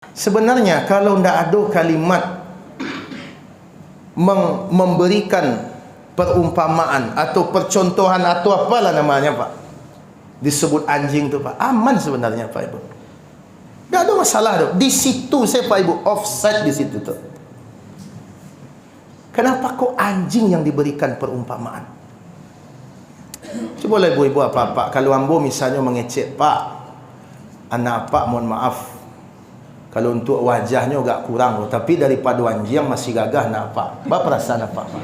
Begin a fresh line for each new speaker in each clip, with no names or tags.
Sebenarnya kalau tidak ada kalimat memberikan perumpamaan atau percontohan atau apalah namanya Pak, disebut anjing tu Pak, aman sebenarnya Pak Ibu. Tak ada masalah tu. Di situ saya Pak Ibu offset di situ tu. Kenapa kok anjing yang diberikan perumpamaan? Cubalah ibu-ibu apa-apa, kalau ambo misalnya mengecek Pak, anak Pak mohon maaf, kalau untuk wajahnya agak kurang, tapi daripada anjing masih gagah nak Pak. Apa perasaan apa Pak?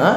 Hah?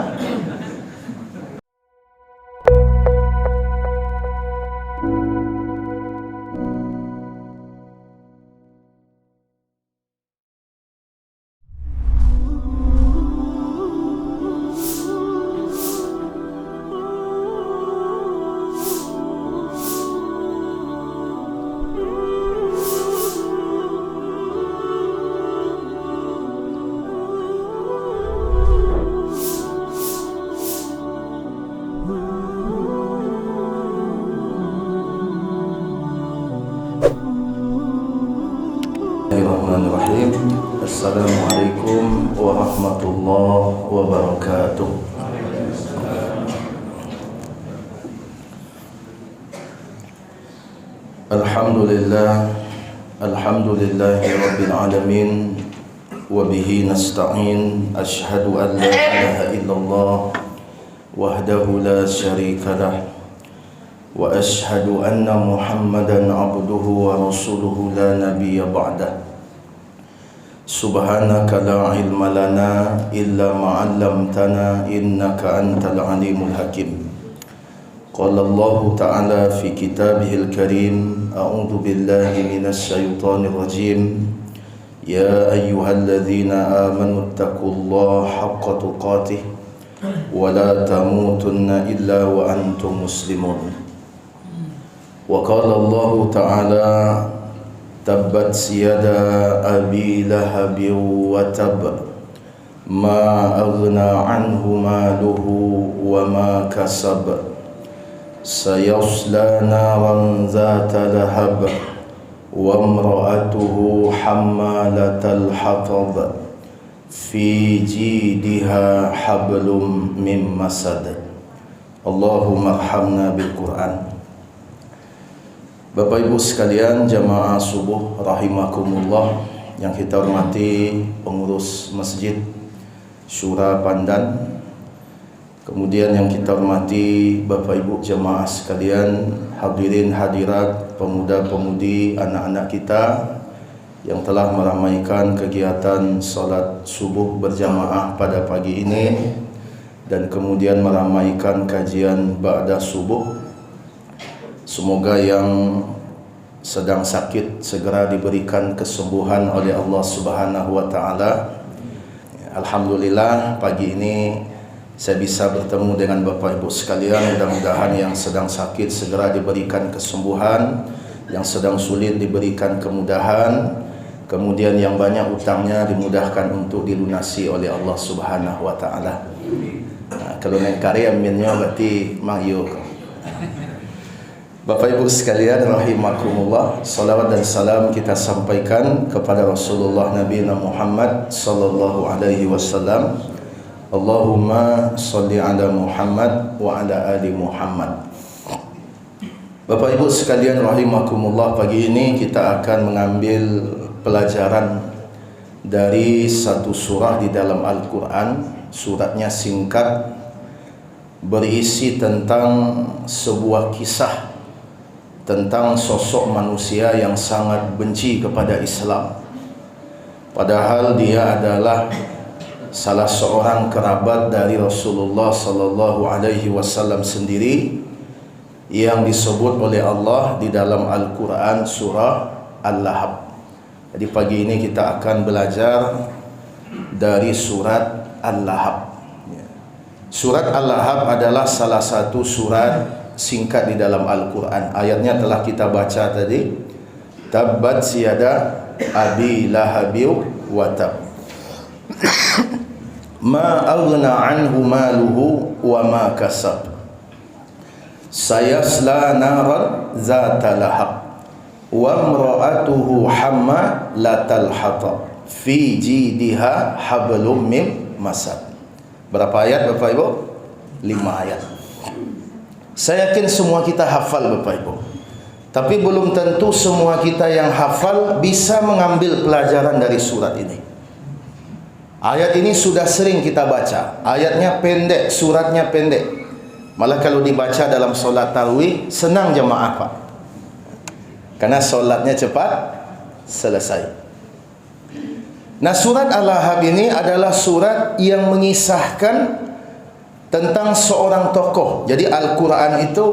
Bismillahirrahmanirrahim. Assalamualaikum warahmatullahi wabarakatuh. Alhamdulillahi rabbil alamin, wa bihi nasta'in. Asyhadu an la ilaha illallah wahdahu la syarika lah, wa ashhadu anna Muhammadan abduhu wa rasuluhu la nabiyya ba'dah. Subhanaka la ilma lana illa ma 'allamtana innaka antal alimul hakim. Qala Allah ta'ala fi kitabihil karim, a'udzu billahi minasy syaithanir rajim. Ya ayyuhalladzina amanu taqullaha haqqa tuqatih wa la tamutunna illa wa antum muslimun. Wa qala Allah ta'ala tabbat yada abi lahabin wa tab ma aghna anhu maluhu wa ma kasab sayasla naran zata lahab wa imra'atuhu hammalatal hatab fi jidiha hablum min masad. Allahumma arhamna bil Quran. Bapak Ibu sekalian, jamaah subuh rahimakumullah yang kita hormati pengurus masjid Syura Pandan, kemudian yang kita hormati Bapak Ibu jamaah sekalian, hadirin hadirat, pemuda-pemudi, anak-anak kita yang telah meramaikan kegiatan salat subuh berjamaah pada pagi ini, dan kemudian meramaikan kajian ba'da subuh. Semoga yang sedang sakit segera diberikan kesembuhan oleh Allah Subhanahu wa taala. Alhamdulillah pagi ini saya bisa bertemu dengan Bapak Ibu sekalian. Mudah-mudahan yang sedang sakit segera diberikan kesembuhan, yang sedang sulit diberikan kemudahan, kemudian yang banyak utangnya dimudahkan untuk dilunasi oleh Allah Subhanahu wa taala. Kalau naik karya aminnya berarti mangyo. Bapak Ibu sekalian rahimakumullah, salawat dan salam kita sampaikan kepada Rasulullah Nabi Muhammad sallallahu alaihi wasallam. Allahumma shalli ala Muhammad wa ala ali Muhammad. Bapak Ibu sekalian rahimakumullah, pagi ini kita akan mengambil pelajaran dari satu surah di dalam Al-Quran. Suratnya singkat, berisi tentang sebuah kisah tentang sosok manusia yang sangat benci kepada Islam, padahal dia adalah salah seorang kerabat dari Rasulullah sallallahu alaihi wasallam sendiri, yang disebut oleh Allah di dalam Al-Quran surah Al-Lahab. Jadi pagi ini kita akan belajar dari surat Al-Lahab. Surat Al-Lahab adalah salah satu surat singkat di dalam Al-Quran. Ayatnya telah kita baca tadi. Tabbat yada abi lahabiw wa tab ma aghna anhu maluhu wa ma kasab sayasla naran zata lahab wa imra'atuhu hammalatal hatab fi jidiha hablum mim masad. Berapa ayat Bapak Ibu? 5 ayat. Saya yakin semua kita hafal Bapak Ibu. Tapi belum tentu semua kita yang hafal bisa mengambil pelajaran dari surat ini. Ayat ini sudah sering kita baca. Ayatnya pendek, suratnya pendek. Malah kalau dibaca dalam solat tarawih, senang jemaah Pak. Karena solatnya cepat selesai. Nah, surat Al-Lahab ini adalah surat yang mengisahkan tentang seorang tokoh. Jadi Al-Quran itu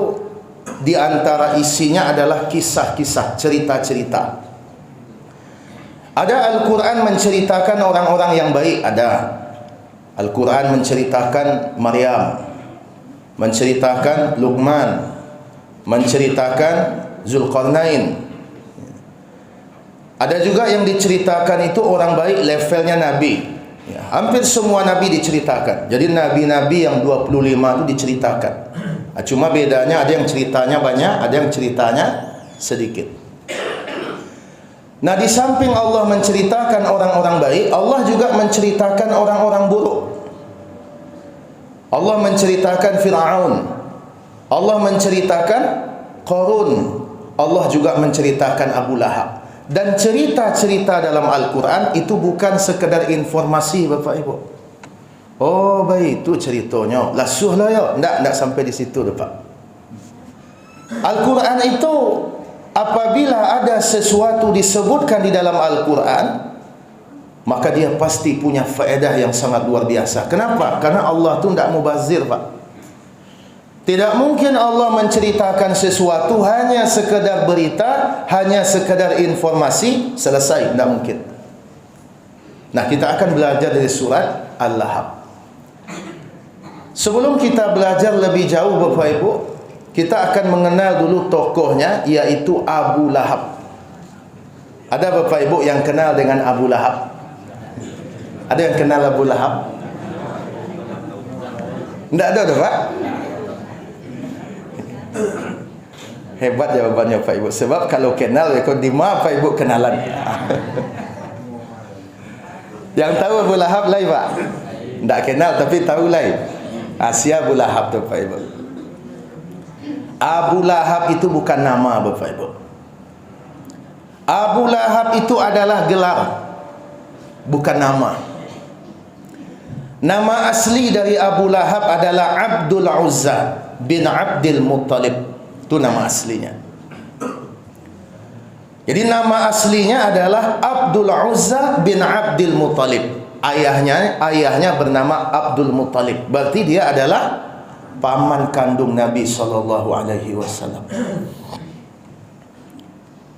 di antara isinya adalah kisah-kisah, cerita-cerita. Ada Al-Quran menceritakan orang-orang yang baik, ada. Al-Quran menceritakan Maryam, menceritakan Luqman, menceritakan Zulkarnain. Ada juga yang diceritakan itu orang baik levelnya Nabi. Ya, hampir semua Nabi diceritakan. Jadi Nabi-Nabi yang 25 itu diceritakan. Cuma bedanya ada yang ceritanya banyak, ada yang ceritanya sedikit. Nah, di samping Allah menceritakan orang-orang baik, Allah juga menceritakan orang-orang buruk. Allah menceritakan Fir'aun, Allah menceritakan Qarun, Allah juga menceritakan Abu Lahab. Dan cerita-cerita dalam Al-Quran itu bukan sekedar informasi Bapak Ibu. Oh baik, itu ceritanya lasuh lah ya. Tak sampai di situ Bapak. Al-Quran itu apabila ada sesuatu disebutkan di dalam Al-Quran, maka dia pasti punya faedah yang sangat luar biasa. Kenapa? Karena Allah tu tidak mubazir Pak. Tidak mungkin Allah menceritakan sesuatu hanya sekedar berita, hanya sekedar informasi, selesai. Tidak mungkin. Nah, kita akan belajar dari surat Al-Lahab. Sebelum kita belajar lebih jauh Bapak Ibu, kita akan mengenal dulu tokohnya, yaitu Abu Lahab. Ada Bapak Ibu yang kenal dengan Abu Lahab? Ada yang kenal Abu Lahab? Tidak ada Pak? Hebat jawabannya Pak Ibu. Sebab kalau kenal, rekod di mana Pak Ibu kenalan. Yang tahu Abu Lahab lain Pak? Tak kenal tapi tahu lain. Asia Abu Lahab tu Pak Ibu. Abu Lahab itu bukan nama Bapak Ibu. Abu Lahab itu adalah gelar, bukan nama. Nama asli dari Abu Lahab adalah Abdul Uzza bin Abdul Muttalib. Itu nama aslinya. Jadi nama aslinya adalah Abdul Uzza bin Abdul Muttalib. Ayahnya bernama Abdul Muttalib. Berarti dia adalah paman kandung Nabi SAW.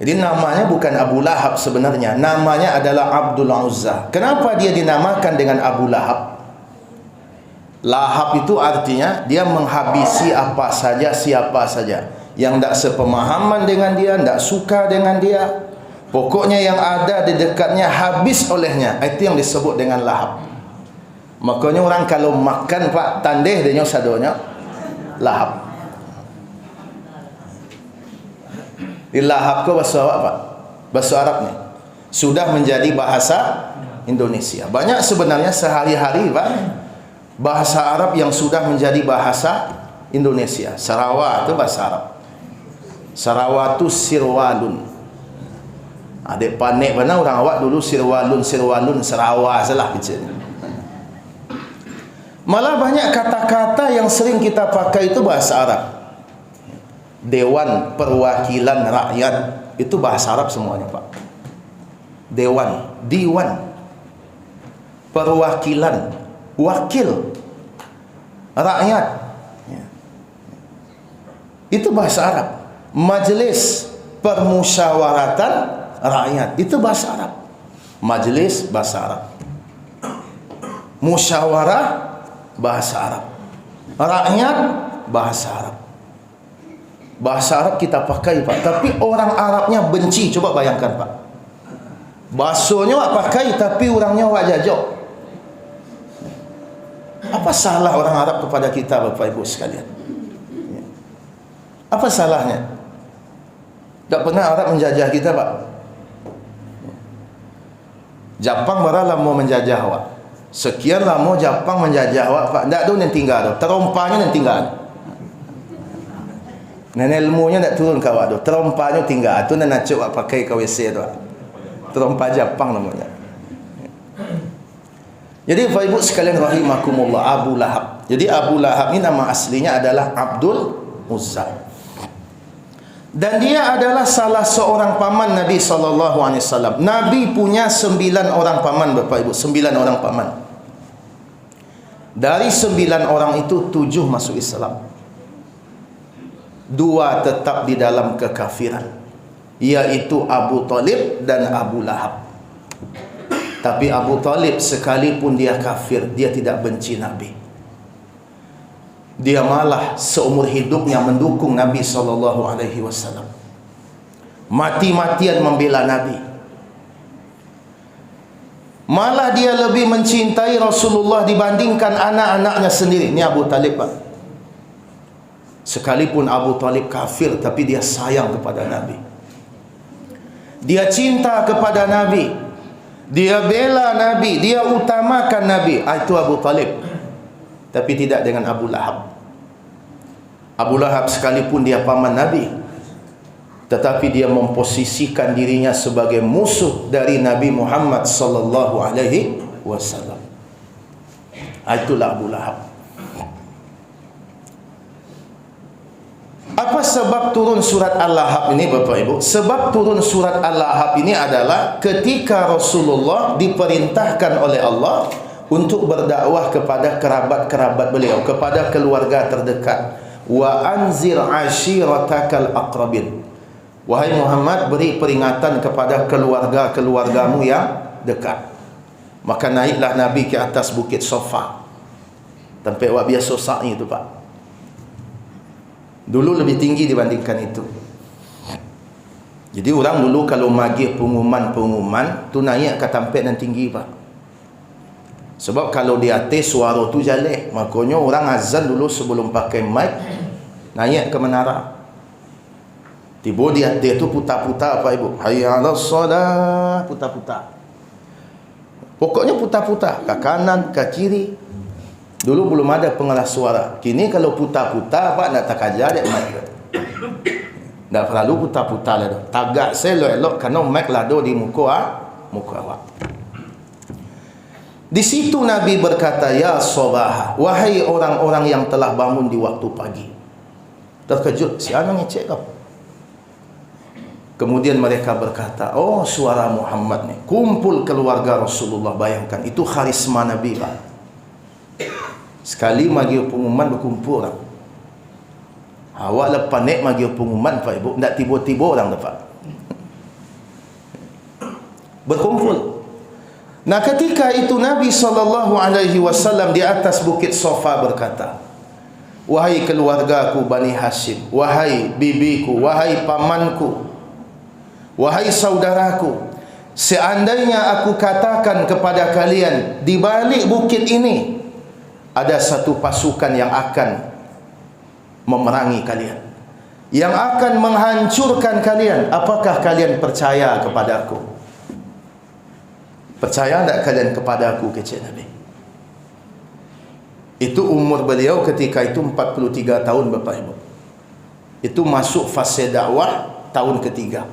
Jadi namanya bukan Abu Lahab sebenarnya. Namanya adalah Abdul Uzza. Kenapa dia dinamakan dengan Abu Lahab? Lahab itu artinya dia menghabisi apa saja, siapa saja yang tak sepemahaman dengan dia, tak suka dengan dia. Pokoknya yang ada di dekatnya habis olehnya. Itu yang disebut dengan lahab. Makanya orang kalau makan Pak, tandeh dia sadonya lahab. Di lahab ke bahasa Arab Pak? Bahasa Arab ni sudah menjadi bahasa Indonesia. Banyak sebenarnya sehari-hari Pak bahasa Arab yang sudah menjadi bahasa Indonesia. Sarawak itu bahasa Arab. Sarawak itu sirwalun. Adik panik mana orang awak dulu sirwalun Sarawak salah kecil. Malah banyak kata-kata yang sering kita pakai itu bahasa Arab. Dewan Perwakilan Rakyat itu bahasa Arab semuanya Pak. Dewan, diwan, perwakilan, wakil, rakyat. Itu bahasa Arab. Majelis Permusyawaratan Rakyat itu bahasa Arab. Majelis bahasa Arab. Musyawarah bahasa Arab. Rakyat bahasa Arab. Bahasa Arab kita pakai Pak, tapi orang Arabnya benci. Coba bayangkan Pak, bahasanya awak pakai tapi orangnya awak jajak. Apa salah orang Arab kepada kita Bapak Ibu sekalian? Apa salahnya? Tak pernah Arab menjajah kita, Pak. Jepang berapa lama menjajah awak? Sekian lama Jepang menjajah awak, Pak. Tak ada yang tinggal tu. Terompanya yang tinggal. Nenek ilmunya tak turun ke awak tu. Terompanya tinggal. Tu nak cuk awak pakai ke WC tu. Terompa Jepang namanya. Jadi Bapak Ibu sekalian rahimakumullah, Abu Lahab. Jadi Abu Lahab ini nama aslinya adalah Abdul Uzza. Dan dia adalah salah seorang paman Nabi SAW. Nabi punya 9 orang paman, Bapak Ibu. 9 orang paman. Dari 9 orang itu 7 masuk Islam. 2 tetap di dalam kekafiran, yaitu Abu Talib dan Abu Lahab. Tapi Abu Talib sekalipun dia kafir, dia tidak benci Nabi. Dia malah seumur hidupnya mendukung Nabi SAW. Mati-matian membela Nabi. Malah dia lebih mencintai Rasulullah dibandingkan anak-anaknya sendiri. Ini Abu Talib, Pak. Sekalipun Abu Talib kafir, tapi dia sayang kepada Nabi. Dia cinta kepada Nabi. Dia bela Nabi, dia utamakan Nabi. Itu Abu Talib. Tapi tidak dengan Abu Lahab. Abu Lahab sekalipun dia paman Nabi, tetapi dia memposisikan dirinya sebagai musuh dari Nabi Muhammad sallallahu alaihi wasallam. Itulah Abu Lahab. Apa sebab turun surat Al-Lahab ini, Bapak Ibu? Sebab turun surat Al-Lahab ini adalah ketika Rasulullah diperintahkan oleh Allah untuk berdakwah kepada kerabat-kerabat beliau, kepada keluarga terdekat. Wa anzir ashiratakal aqrabin. Wahai Muhammad, beri peringatan kepada keluarga-keluargamu yang dekat. Maka naiklah Nabi ke atas bukit Safa. Tempat wak biasa sa'i itu, Pak. Dulu lebih tinggi dibandingkan itu. Jadi orang dulu kalau magih pengumuman tu naik ke tempat yang tinggi, Pak. Sebab kalau di atas suara tu jelek, makanya orang azan dulu sebelum pakai mic naik ke menara. Tiba di atas tu putar-putar, Pak Ibu. Hayya 'alas shalah, putar-putar. Pokoknya putar-putar ke kanan, ke kiri. Dulu belum ada pengeras suara. Kini kalau putar-putar, Pak, nak tak ajar dia mic. Tak perlu putar-putar lah. Tagak saya elok kerana mic lah di muka awak. Di situ Nabi berkata, ya sabah, wahai orang-orang yang telah bangun di waktu pagi. Terkejut, si anak ngecek kau. Kemudian mereka berkata, oh suara Muhammad ni. Kumpul keluarga Rasulullah, bayangkan. Itu karisma Nabi, Pak. Sekali magi pengumuman berkumpul orang. Awak lepas naik magi pengumuman, Pak Ibu, tak tiba-tiba orang dapat berkumpul. Nah, ketika itu Nabi SAW di atas bukit Safa berkata, wahai keluargaku Bani Hashim, wahai bibiku, wahai pamanku, wahai saudaraku, seandainya aku katakan kepada kalian di balik bukit ini ada satu pasukan yang akan memerangi kalian, yang akan menghancurkan kalian, apakah kalian percaya kepada aku? Percaya tak kalian kepada aku, kecil Nabi? Itu umur beliau ketika itu 43 tahun, Bapak Ibu. Itu masuk fase dakwah tahun ketiga.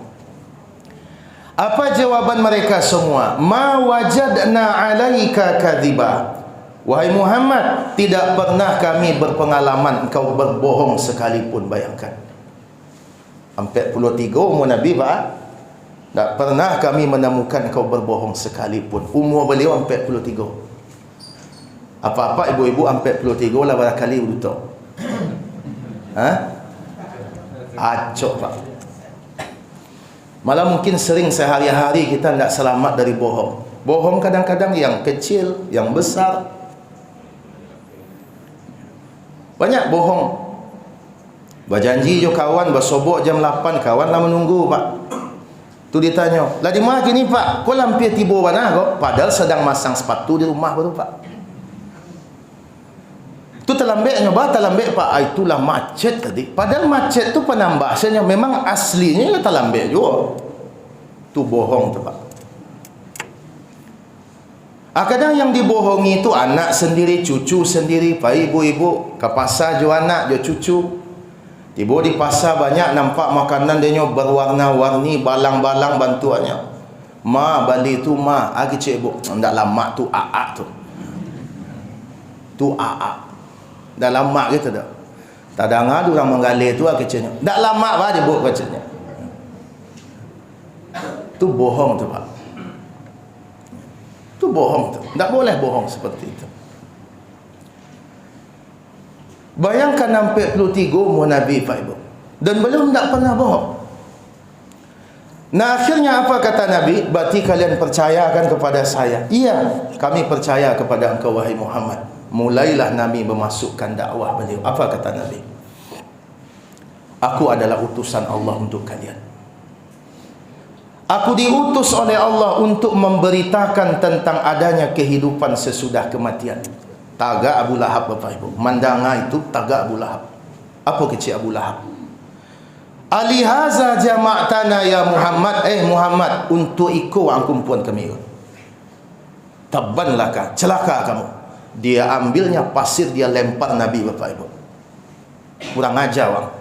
Apa jawaban mereka semua? Ma wajadna alaika kadhiba. Wahai Muhammad, tidak pernah kami berpengalaman engkau berbohong sekalipun. Bayangkan 43 umur Nabi, Pak. Tak pernah kami menemukan engkau berbohong sekalipun. Umur beliau 43. Apa-apa ibu-ibu 43 lah barangkali betul. Acok, Pak. Malah mungkin sering sehari-hari kita tidak selamat dari bohong. Bohong kadang-kadang yang kecil, yang besar. Banyak bohong. Berjanji jo kawan bersobok jam 8, kawan lah menunggu, Pak. Tu ditanya, lah di mana kini, Pak? Kau lampir tiba mana kau? Padahal sedang masang sepatu di rumah baru, Pak. Tu terlambek nyoba, terlambek pak, itulah macet tadi. Padahal macet tu penambahnya memang aslinya terlambek juga. Tu bohong tu pak. Kadang yang dibohongi itu anak sendiri, cucu sendiri. Pak ibu-ibu ke pasar jual anak, jual cucu. Tiba di pasar banyak nampak makanan dia berwarna-warni, balang-balang bantuannya. Ma balik tu ma, cik ibu. Ndak lama tu tu. Tu dah lama gitu dah. Tak dengar orang menggalih tu kecilnya. Ndak lama bah dia buat kecilnya. Tu bohong tu pak. Tu bohong tu. Tak boleh bohong seperti itu. Bayangkan sampai 43 umur Nabi Pak Ibu. Dan belum tak pernah bohong. Nah akhirnya apa kata Nabi? Berarti kalian percayakan kepada saya. Iya, kami percaya kepada engkau wahai Muhammad. Mulailah Nabi memasukkan dakwah beliau. Apa kata Nabi? Aku adalah utusan Allah untuk kalian. Aku diutus oleh Allah untuk memberitakan tentang adanya kehidupan sesudah kematian. Tagak Abu Lahab Bapak Ibu. Mandanga itu tagak Abu Lahab. Apa kecil Abu Lahab? Alihaza jama'tana ya Muhammad. Muhammad, untuk ikut angkumpuan kami. Tabban laka, celaka kamu. Dia ambilnya pasir, dia lempar Nabi Bapak Ibu. Kurang ajar orang.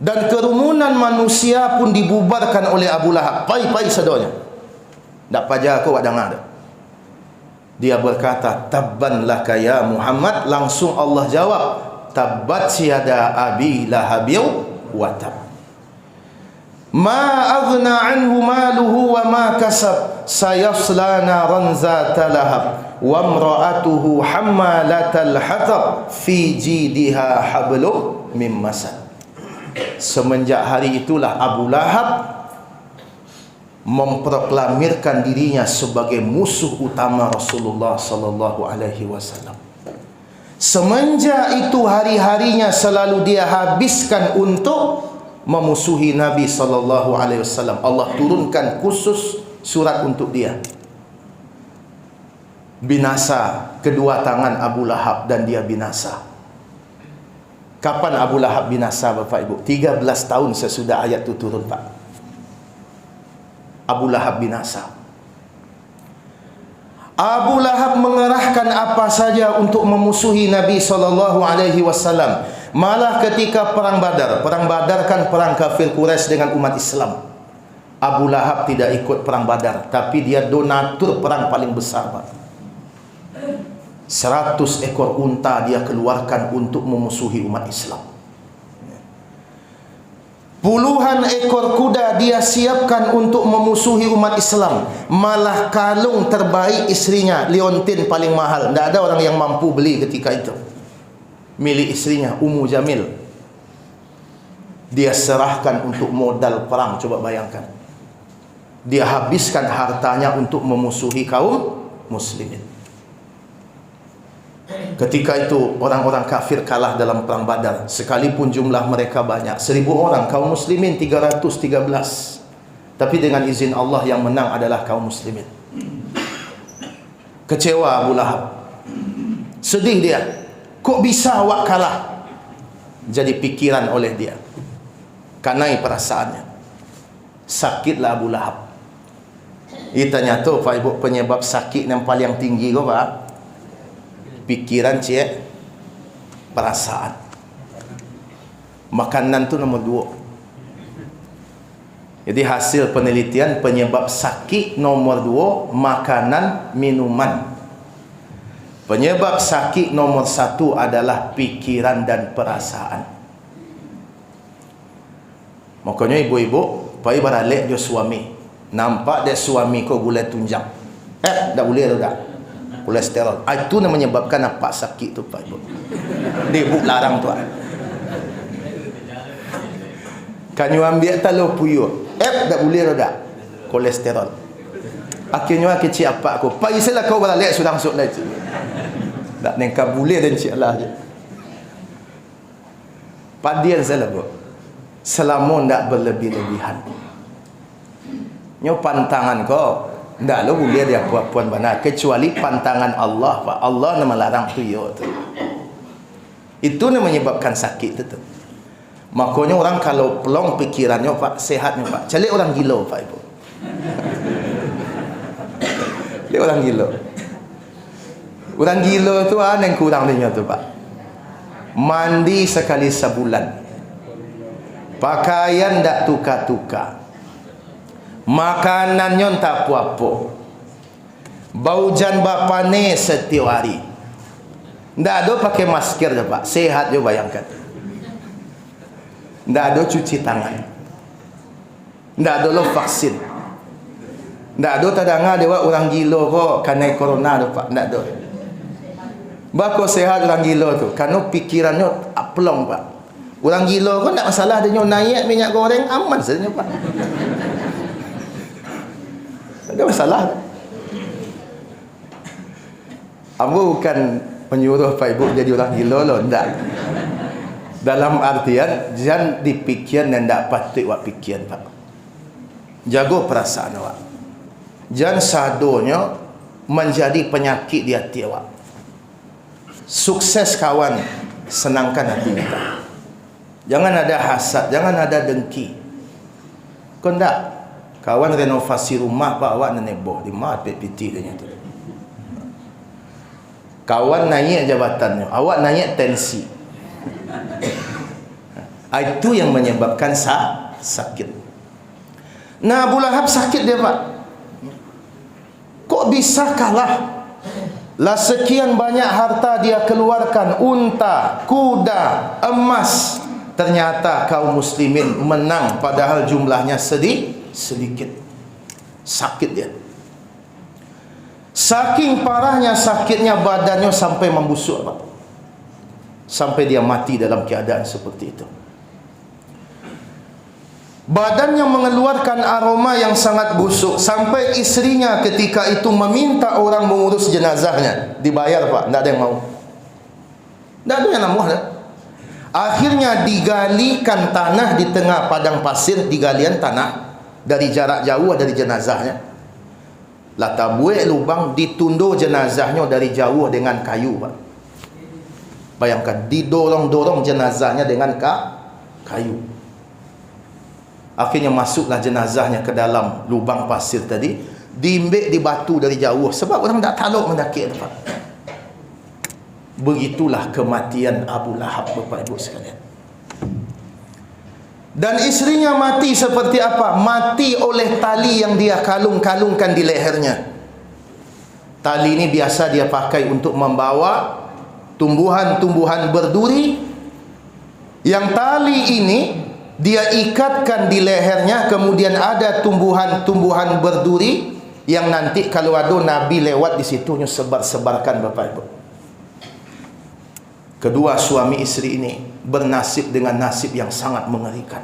Dan kerumunan manusia pun dibubarkan oleh Abu Lahab. Pai-pai sedonya. Tak pajar aku dengar dah. Dia berkata, tabban laka ya Muhammad. Langsung Allah jawab, tabbat siada abi lahabiu wa tab. Ma aghna anhu maluhu wa ma kasab. Sayasla naran zata lahab. Wa imra'atuhu hammalatal hatab. Fi jidiha hablum min masad. Semenjak hari itulah Abu Lahab memproklamirkan dirinya sebagai musuh utama Rasulullah sallallahu alaihi wasallam. Semenjak itu hari-harinya selalu dia habiskan untuk memusuhi Nabi sallallahu alaihi wasallam. Allah turunkan khusus surat untuk dia. Binasa kedua tangan Abu Lahab dan dia binasa. Kapan Abu Lahab binasa Bapak Ibu? 13 tahun sesudah ayat itu turun Pak. Abu Lahab binasa. Abu Lahab mengerahkan apa saja untuk memusuhi Nabi SAW. Malah ketika perang Badar kan perang kafir Quraisy dengan umat Islam. Abu Lahab tidak ikut perang Badar, tapi dia donatur perang paling besar Pak. 100 ekor unta dia keluarkan untuk memusuhi umat Islam. Puluhan ekor kuda dia siapkan untuk memusuhi umat Islam. Malah kalung terbaik istrinya, liontin paling mahal, tidak ada orang yang mampu beli ketika itu, milik istrinya Ummu Jamil, dia serahkan untuk modal perang. Coba bayangkan, dia habiskan hartanya untuk memusuhi kaum muslimin. Ketika itu orang-orang kafir kalah dalam perang Badar, sekalipun jumlah mereka banyak, 1000 orang, kaum muslimin 313. Tapi dengan izin Allah yang menang adalah kaum muslimin. Kecewa Abu Lahab, sedih dia, kok bisa awak kalah? Jadi pikiran oleh dia, kanai perasaannya, sakitlah Abu Lahab. Kita nyata Pak Ibu, penyebab sakit yang paling tinggi kau Pak, pikiran cik, perasaan. Makanan tu nombor 2. Jadi hasil penelitian, penyebab sakit nomor 2 makanan, minuman. Penyebab sakit nomor 1 adalah pikiran dan perasaan. Makanya ibu-ibu, pai baralek dia suami, nampak dia suami kau gula tunjang, tak boleh dah, kolesterol. Itu yang menyebabkan apa sakit tu Pak Ibu. Dia buk larang tu. Kan you ambil telur puyuh, tak boleh dah, kolesterol. Akhirnya kecil apa aku, Pak Isalah kau balik sudah masuk lagi. Tak nengkap boleh dan cik Allah je. Padian salah bu. Selama tak berlebih-lebihan. Nyo pantangan kau, Ndak lo boleh dia puan benar kecuali pantangan Allah, Pak. Allah nama larang tu ya tu. Itu yang menyebabkan sakit tu. Makanya orang kalau pelong pikirannya, Pak, sehatnya, Pak. Cari orang gila, Pak Ibu. Dia orang gila. Orang gila tu ada yang kurang dia tu, Pak. Mandi sekali sebulan. Pakaian tak tukar-tukar. Makanannya tak apa-apa. Bau jan bapane setiap hari. Tak ada pakai masker je, Pak. Sehat je bayangkan. Tak ada cuci tangan. Tak ada lo vaksin. Tak ada tadanga dewa orang gila kok kena corona tu, Pak. Tak ada. Bako sehat orang gila tu. Kerana pikirannya aplong, Pak. Orang gila pun tak masalah dia naik minyak goreng aman saja, Pak. Tak ada masalah. Ambo bukan menyuruh Pak Ibu jadi orang gila loh, tak. Dalam artian jangan dipikir dan tak patut awak fikir, Pak. Jaga perasaan awak. Jangan sadonya menjadi penyakit di hati awak. Sukses kawan, senangkan hati kita. Jangan ada hasad, jangan ada dengki. Kau tak? Kawan renovasi rumah, Pak, awak nak neboh di mana PPT dia tu. Kawan naik jabatannya, awak naik tensi. Itu yang menyebabkan sakit. Nah, Abu Lahab sakit dia, Pak. Kok bisa kalah? Lah sekian banyak harta dia keluarkan, unta, kuda, emas. Ternyata kaum muslimin menang padahal jumlahnya sedikit. Sakit dia. Saking parahnya sakitnya badannya sampai membusuk, Pak. Sampai dia mati dalam keadaan seperti itu. Badannya mengeluarkan aroma yang sangat busuk sampai istrinya ketika itu meminta orang mengurus jenazahnya. Dibayar, Pak, tidak ada yang mau. Tidak ada yang mau. Akhirnya digalikan tanah di tengah padang pasir, digalian tanah dari jarak jauh dari jenazahnya. Lata buat lubang, ditundur jenazahnya dari jauh dengan kayu, Pak. Bayangkan, didorong-dorong jenazahnya dengan kayu. Akhirnya masuklah jenazahnya ke dalam lubang pasir tadi, diimbik di batu dari jauh sebab orang tak taluk mendaki, Pak. Begitulah kematian Abu Lahab, Bapak Ibu sekalian. Dan istrinya mati seperti apa? Mati oleh tali yang dia kalung-kalungkan di lehernya. Tali ini biasa dia pakai untuk membawa tumbuhan-tumbuhan berduri. Yang tali ini dia ikatkan di lehernya, kemudian ada tumbuhan-tumbuhan berduri yang nanti kalau ada Nabi lewat di situ sebar-sebarkan, Bapak Ibu. Kedua suami istri ini bernasib dengan nasib yang sangat mengerikan.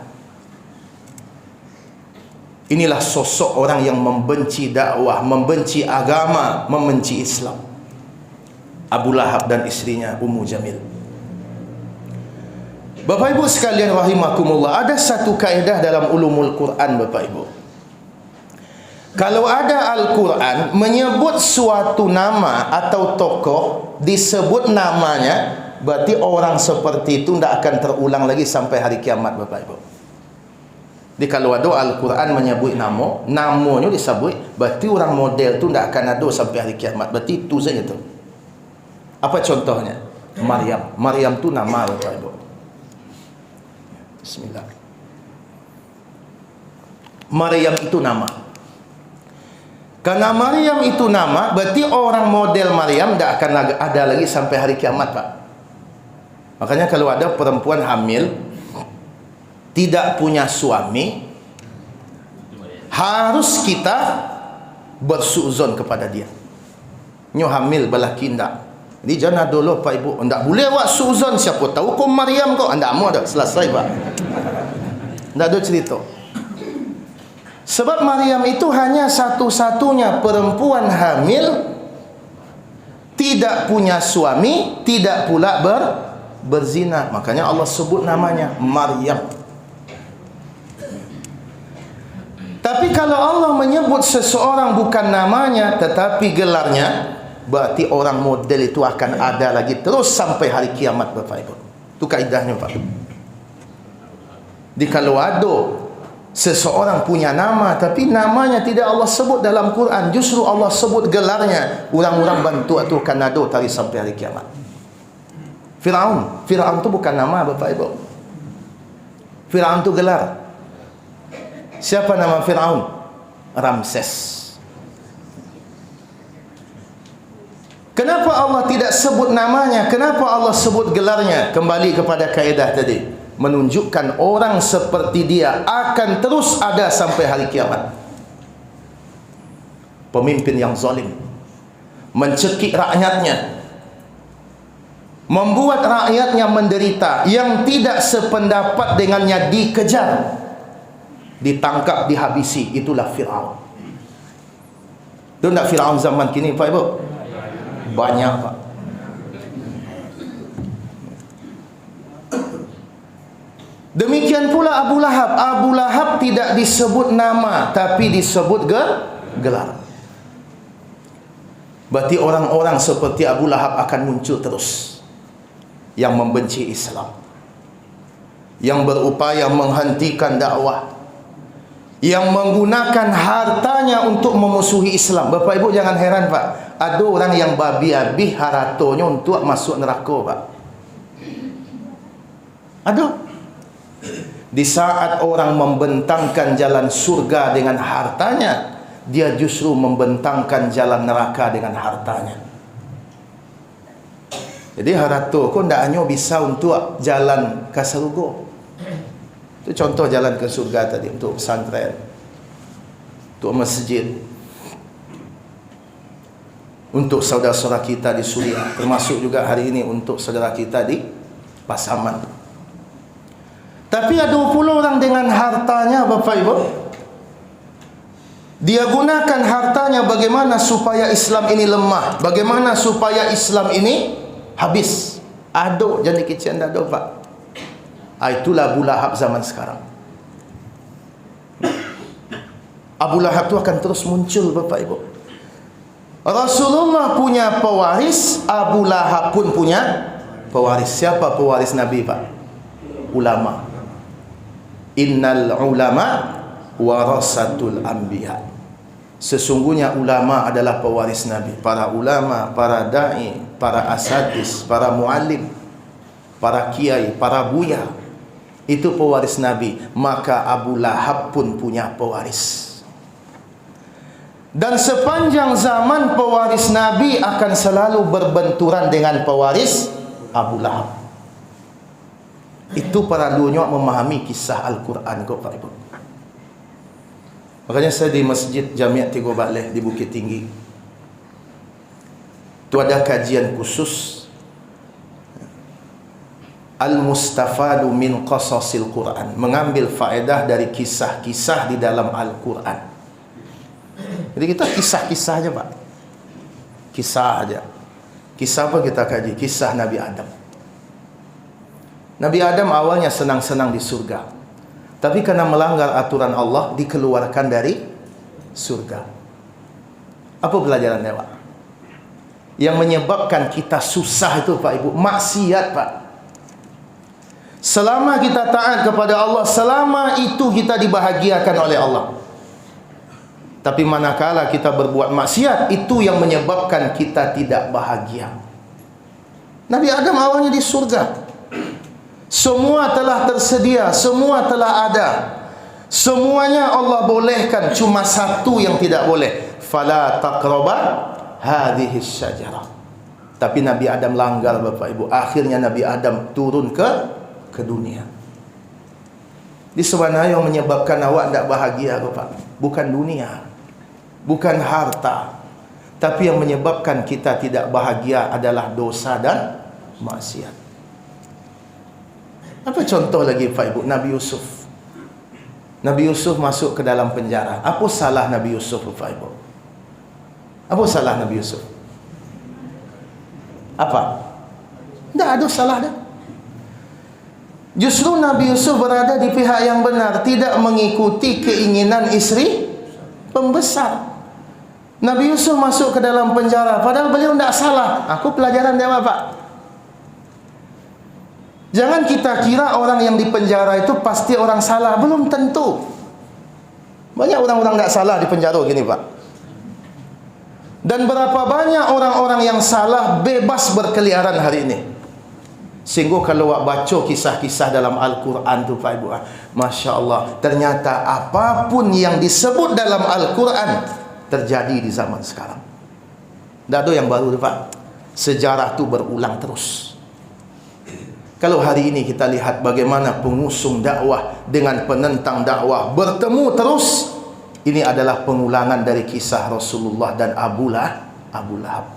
Inilah sosok orang yang membenci dakwah, membenci agama, membenci Islam. Abu Lahab dan istrinya Ummu Jamil. Bapak Ibu sekalian rahimakumullah, ada satu kaedah dalam ulumul Quran, Bapak Ibu. Kalau ada Al-Quran menyebut suatu nama atau tokoh, disebut namanya, berarti orang seperti itu tidak akan terulang lagi sampai hari kiamat, Bapak Ibu. Jadi kalau ada Al-Quran menyebut namanya disebut, berarti orang model itu tidak akan ada sampai hari kiamat. Berarti itu saja tu. Apa contohnya? Maryam. Maryam itu nama, Bapak Ibu. Bismillah. Maryam itu nama. Karena Maryam itu nama, berarti orang model Maryam tidak akan ada lagi sampai hari kiamat, Pak. Makanya kalau ada perempuan hamil tidak punya suami, harus kita bersuuzon kepada dia. Nyo hamil balaki ndak. Jadi jangan dulu, Pak Ibu, ndak boleh awak suuzon, siapa tahu kau Maryam kau, ndak mau dah, selesai, Pak. Ndak ada cerita. Sebab Maryam itu hanya satu-satunya perempuan hamil, tidak punya suami, tidak pula berzina. Makanya Allah sebut namanya Maryam. Tapi kalau Allah menyebut seseorang bukan namanya tetapi gelarnya, berarti orang model itu akan ada lagi terus sampai hari kiamat, Bapak Ibu. Itu kaidahnya, Pak. Jadi kalau ada seseorang punya nama tapi namanya tidak Allah sebut dalam Quran, justru Allah sebut gelarnya, orang-orang bantu itu akan ada tari sampai hari kiamat. Firaun itu bukan nama, Bapak Ibu. Firaun itu gelar. Siapa nama Firaun? Ramses. Kenapa Allah tidak sebut namanya? Kenapa Allah sebut gelarnya? Kembali kepada kaedah tadi, menunjukkan orang seperti dia akan terus ada sampai hari kiamat. Pemimpin yang zalim, mencekik rakyatnya, membuat rakyatnya menderita, yang tidak sependapat dengannya dikejar, ditangkap, dihabisi. Itulah Firaun. Itu tak Firaun zaman kini, Pak Ibu? Banyak, Pak. Demikian pula Abu Lahab. Abu Lahab tidak disebut nama tapi disebut gelar. Berarti orang-orang seperti Abu Lahab akan muncul terus, yang membenci Islam, yang berupaya menghentikan dakwah, yang menggunakan hartanya untuk memusuhi Islam. Bapak Ibu jangan heran, Pak. Ada orang yang babi-habis hartanya untuk masuk neraka, Pak. Ada. Di saat orang membentangkan jalan surga dengan hartanya, dia justru membentangkan jalan neraka dengan hartanya. Jadi harta kau tidak hanya bisa untuk jalan ke surga. Itu contoh jalan ke surga tadi, untuk pesantren, untuk masjid, untuk saudara-saudara kita di Suriah, termasuk juga hari ini untuk saudara kita di Pasaman. Tapi ada pula orang dengan hartanya, Bapak Ibu, dia gunakan hartanya bagaimana supaya Islam ini lemah, bagaimana supaya Islam ini habis. Ada, jadi kecil ada, Pak. Itulah Abu Lahab zaman sekarang. Abu Lahab itu akan terus muncul, Bapak Ibu. Rasulullah punya pewaris, Abu Lahab pun punya pewaris. Siapa pewaris Nabi, Pak? Ulama. Innal ulama warasatul anbiya. Sesungguhnya ulama adalah pewaris Nabi. Para ulama, para da'i, para asatidz, para muallim, para kiai, para buya, itu pewaris Nabi. Maka Abu Lahab pun punya pewaris. Dan sepanjang zaman pewaris Nabi akan selalu berbenturan dengan pewaris Abu Lahab. Itu para dunia memahami kisah Al-Quran, Pak Ibu. Makanya saya di Masjid Jamiat Tigo Bakleh di Bukit Tinggi, itu ada kajian khusus Al-Mustafadu min Qasasil Quran, mengambil faedah dari kisah-kisah di dalam Al-Quran. Jadi kita kisah-kisah aja, Pak. Kisah aja. Kisah apa kita kaji? Kisah Nabi Adam. Nabi Adam awalnya senang-senang di surga, tapi karena melanggar aturan Allah dikeluarkan dari surga. Apa pelajarannya, Pak? Yang menyebabkan kita susah itu, Pak Ibu, maksiat, Pak. Selama kita taat kepada Allah, selama itu kita dibahagiakan oleh Allah. Tapi manakala kita berbuat maksiat, itu yang menyebabkan kita tidak bahagia. Nabi Adam awalnya di surga, semua telah tersedia, semua telah ada, semuanya Allah bolehkan, cuma satu yang tidak boleh, fala taqraba hadhihi syajarah. Tapi Nabi Adam langgar, Bapak Ibu. Akhirnya Nabi Adam turun ke dunia. Di sebenarnya yang menyebabkan awak tidak bahagia, Bapak, bukan dunia, bukan harta, tapi yang menyebabkan kita tidak bahagia adalah dosa dan maksiat. Apa contoh lagi, Pak Ibu? Nabi Yusuf. Nabi Yusuf masuk ke dalam penjara. Apa salah Nabi Yusuf, Pak Ibu? Apa salah Nabi Yusuf? Apa? Tidak ada salah dah. Justru Nabi Yusuf berada di pihak yang benar, tidak mengikuti keinginan isteri pembesar. Nabi Yusuf masuk ke dalam penjara, padahal beliau tidak salah. Aku pelajaran dia Bapak. Jangan kita kira orang yang di penjara itu pasti orang salah. Belum tentu. Banyak orang-orang tidak salah di penjara gini Pak. Dan berapa banyak orang-orang yang salah bebas berkeliaran hari ini. Sehingga kalau awak baca kisah-kisah dalam Al-Quran tu Pak Ibu, Masya Allah, ternyata apapun yang disebut dalam Al-Quran terjadi di zaman sekarang. Tak ada yang baru Pak. Sejarah tu berulang terus. Kalau hari ini kita lihat bagaimana pengusung dakwah dengan penentang dakwah bertemu terus, ini adalah pengulangan dari kisah Rasulullah dan Abu Lahab.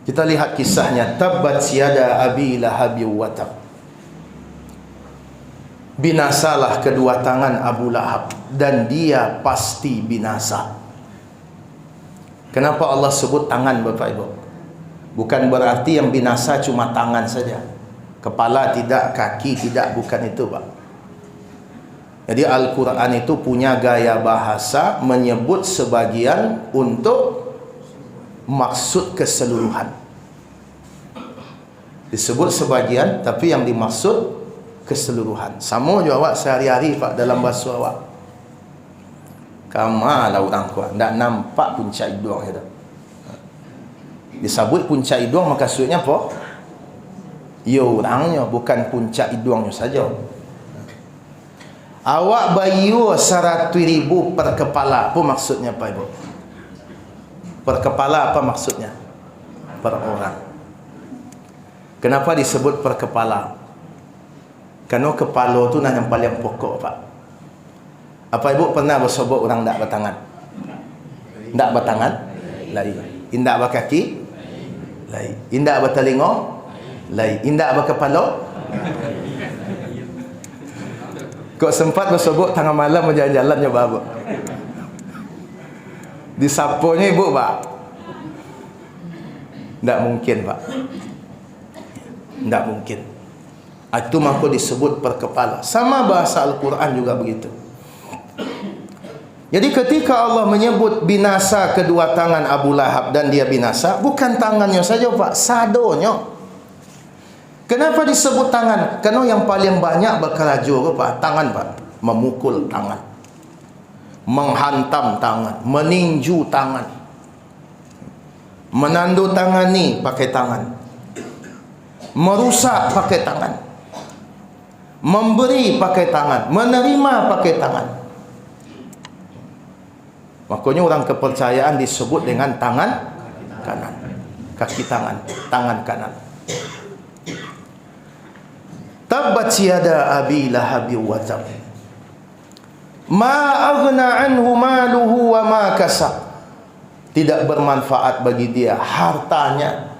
Kita lihat kisahnya, tabbat yada abi lahabi wa tab. Binasalah kedua tangan Abu Lahab dan dia pasti binasa. Kenapa Allah sebut tangan Bapak Ibu? Bukan berarti yang binasa cuma tangan saja. Kepala tidak, kaki tidak, bukan itu Pak. Jadi Al-Quran itu punya gaya bahasa menyebut sebagian untuk maksud keseluruhan. Disebut sebagian, tapi yang dimaksud keseluruhan. Sama juga awak sehari-hari Pak dalam bahasa awak. Kamalah orang kuat, tak nampak puncak hidung itu. Disebut puncak hidung maksudnya apa? Ya orangnya, bukan puncak hidungnya saja. Awak bayu 100,000 per kepala, apa maksudnya Pak Ibu? Per kepala apa maksudnya? Per orang. Kenapa disebut per kepala? Kerana kepala tu yang paling pokok Pak. Apa Ibu pernah bersobok orang tak bertangan? Tak bertangan? Lain. Indak berkaki? Lain. Indak bertelinga? Lain. Indak berkepala? Kok sempat bersobok tengah malam berjalan-jalan je Bapak? Disapunya Ibu Pak? Tak mungkin Pak. Tak mungkin. Itu maka disebut per kepala. Sama bahasa Al-Quran juga begitu. Jadi ketika Allah menyebut binasa kedua tangan Abu Lahab dan dia binasa, bukan tangannya saja Pak, sadonya. Kenapa disebut tangan? Kerana yang paling banyak berkerajur Pak, tangan Pak. Memukul tangan, menghantam tangan, meninju tangan, menandu tangan ni pakai tangan, merusak pakai tangan, memberi pakai tangan, menerima pakai tangan. Makanya orang kepercayaan disebut dengan tangan kanan, kaki tangan, tangan kanan. Tabbat yada abi lahabi wa tab. Ma aghna anhu maluhu wa ma kasab. Tidak bermanfaat bagi dia hartanya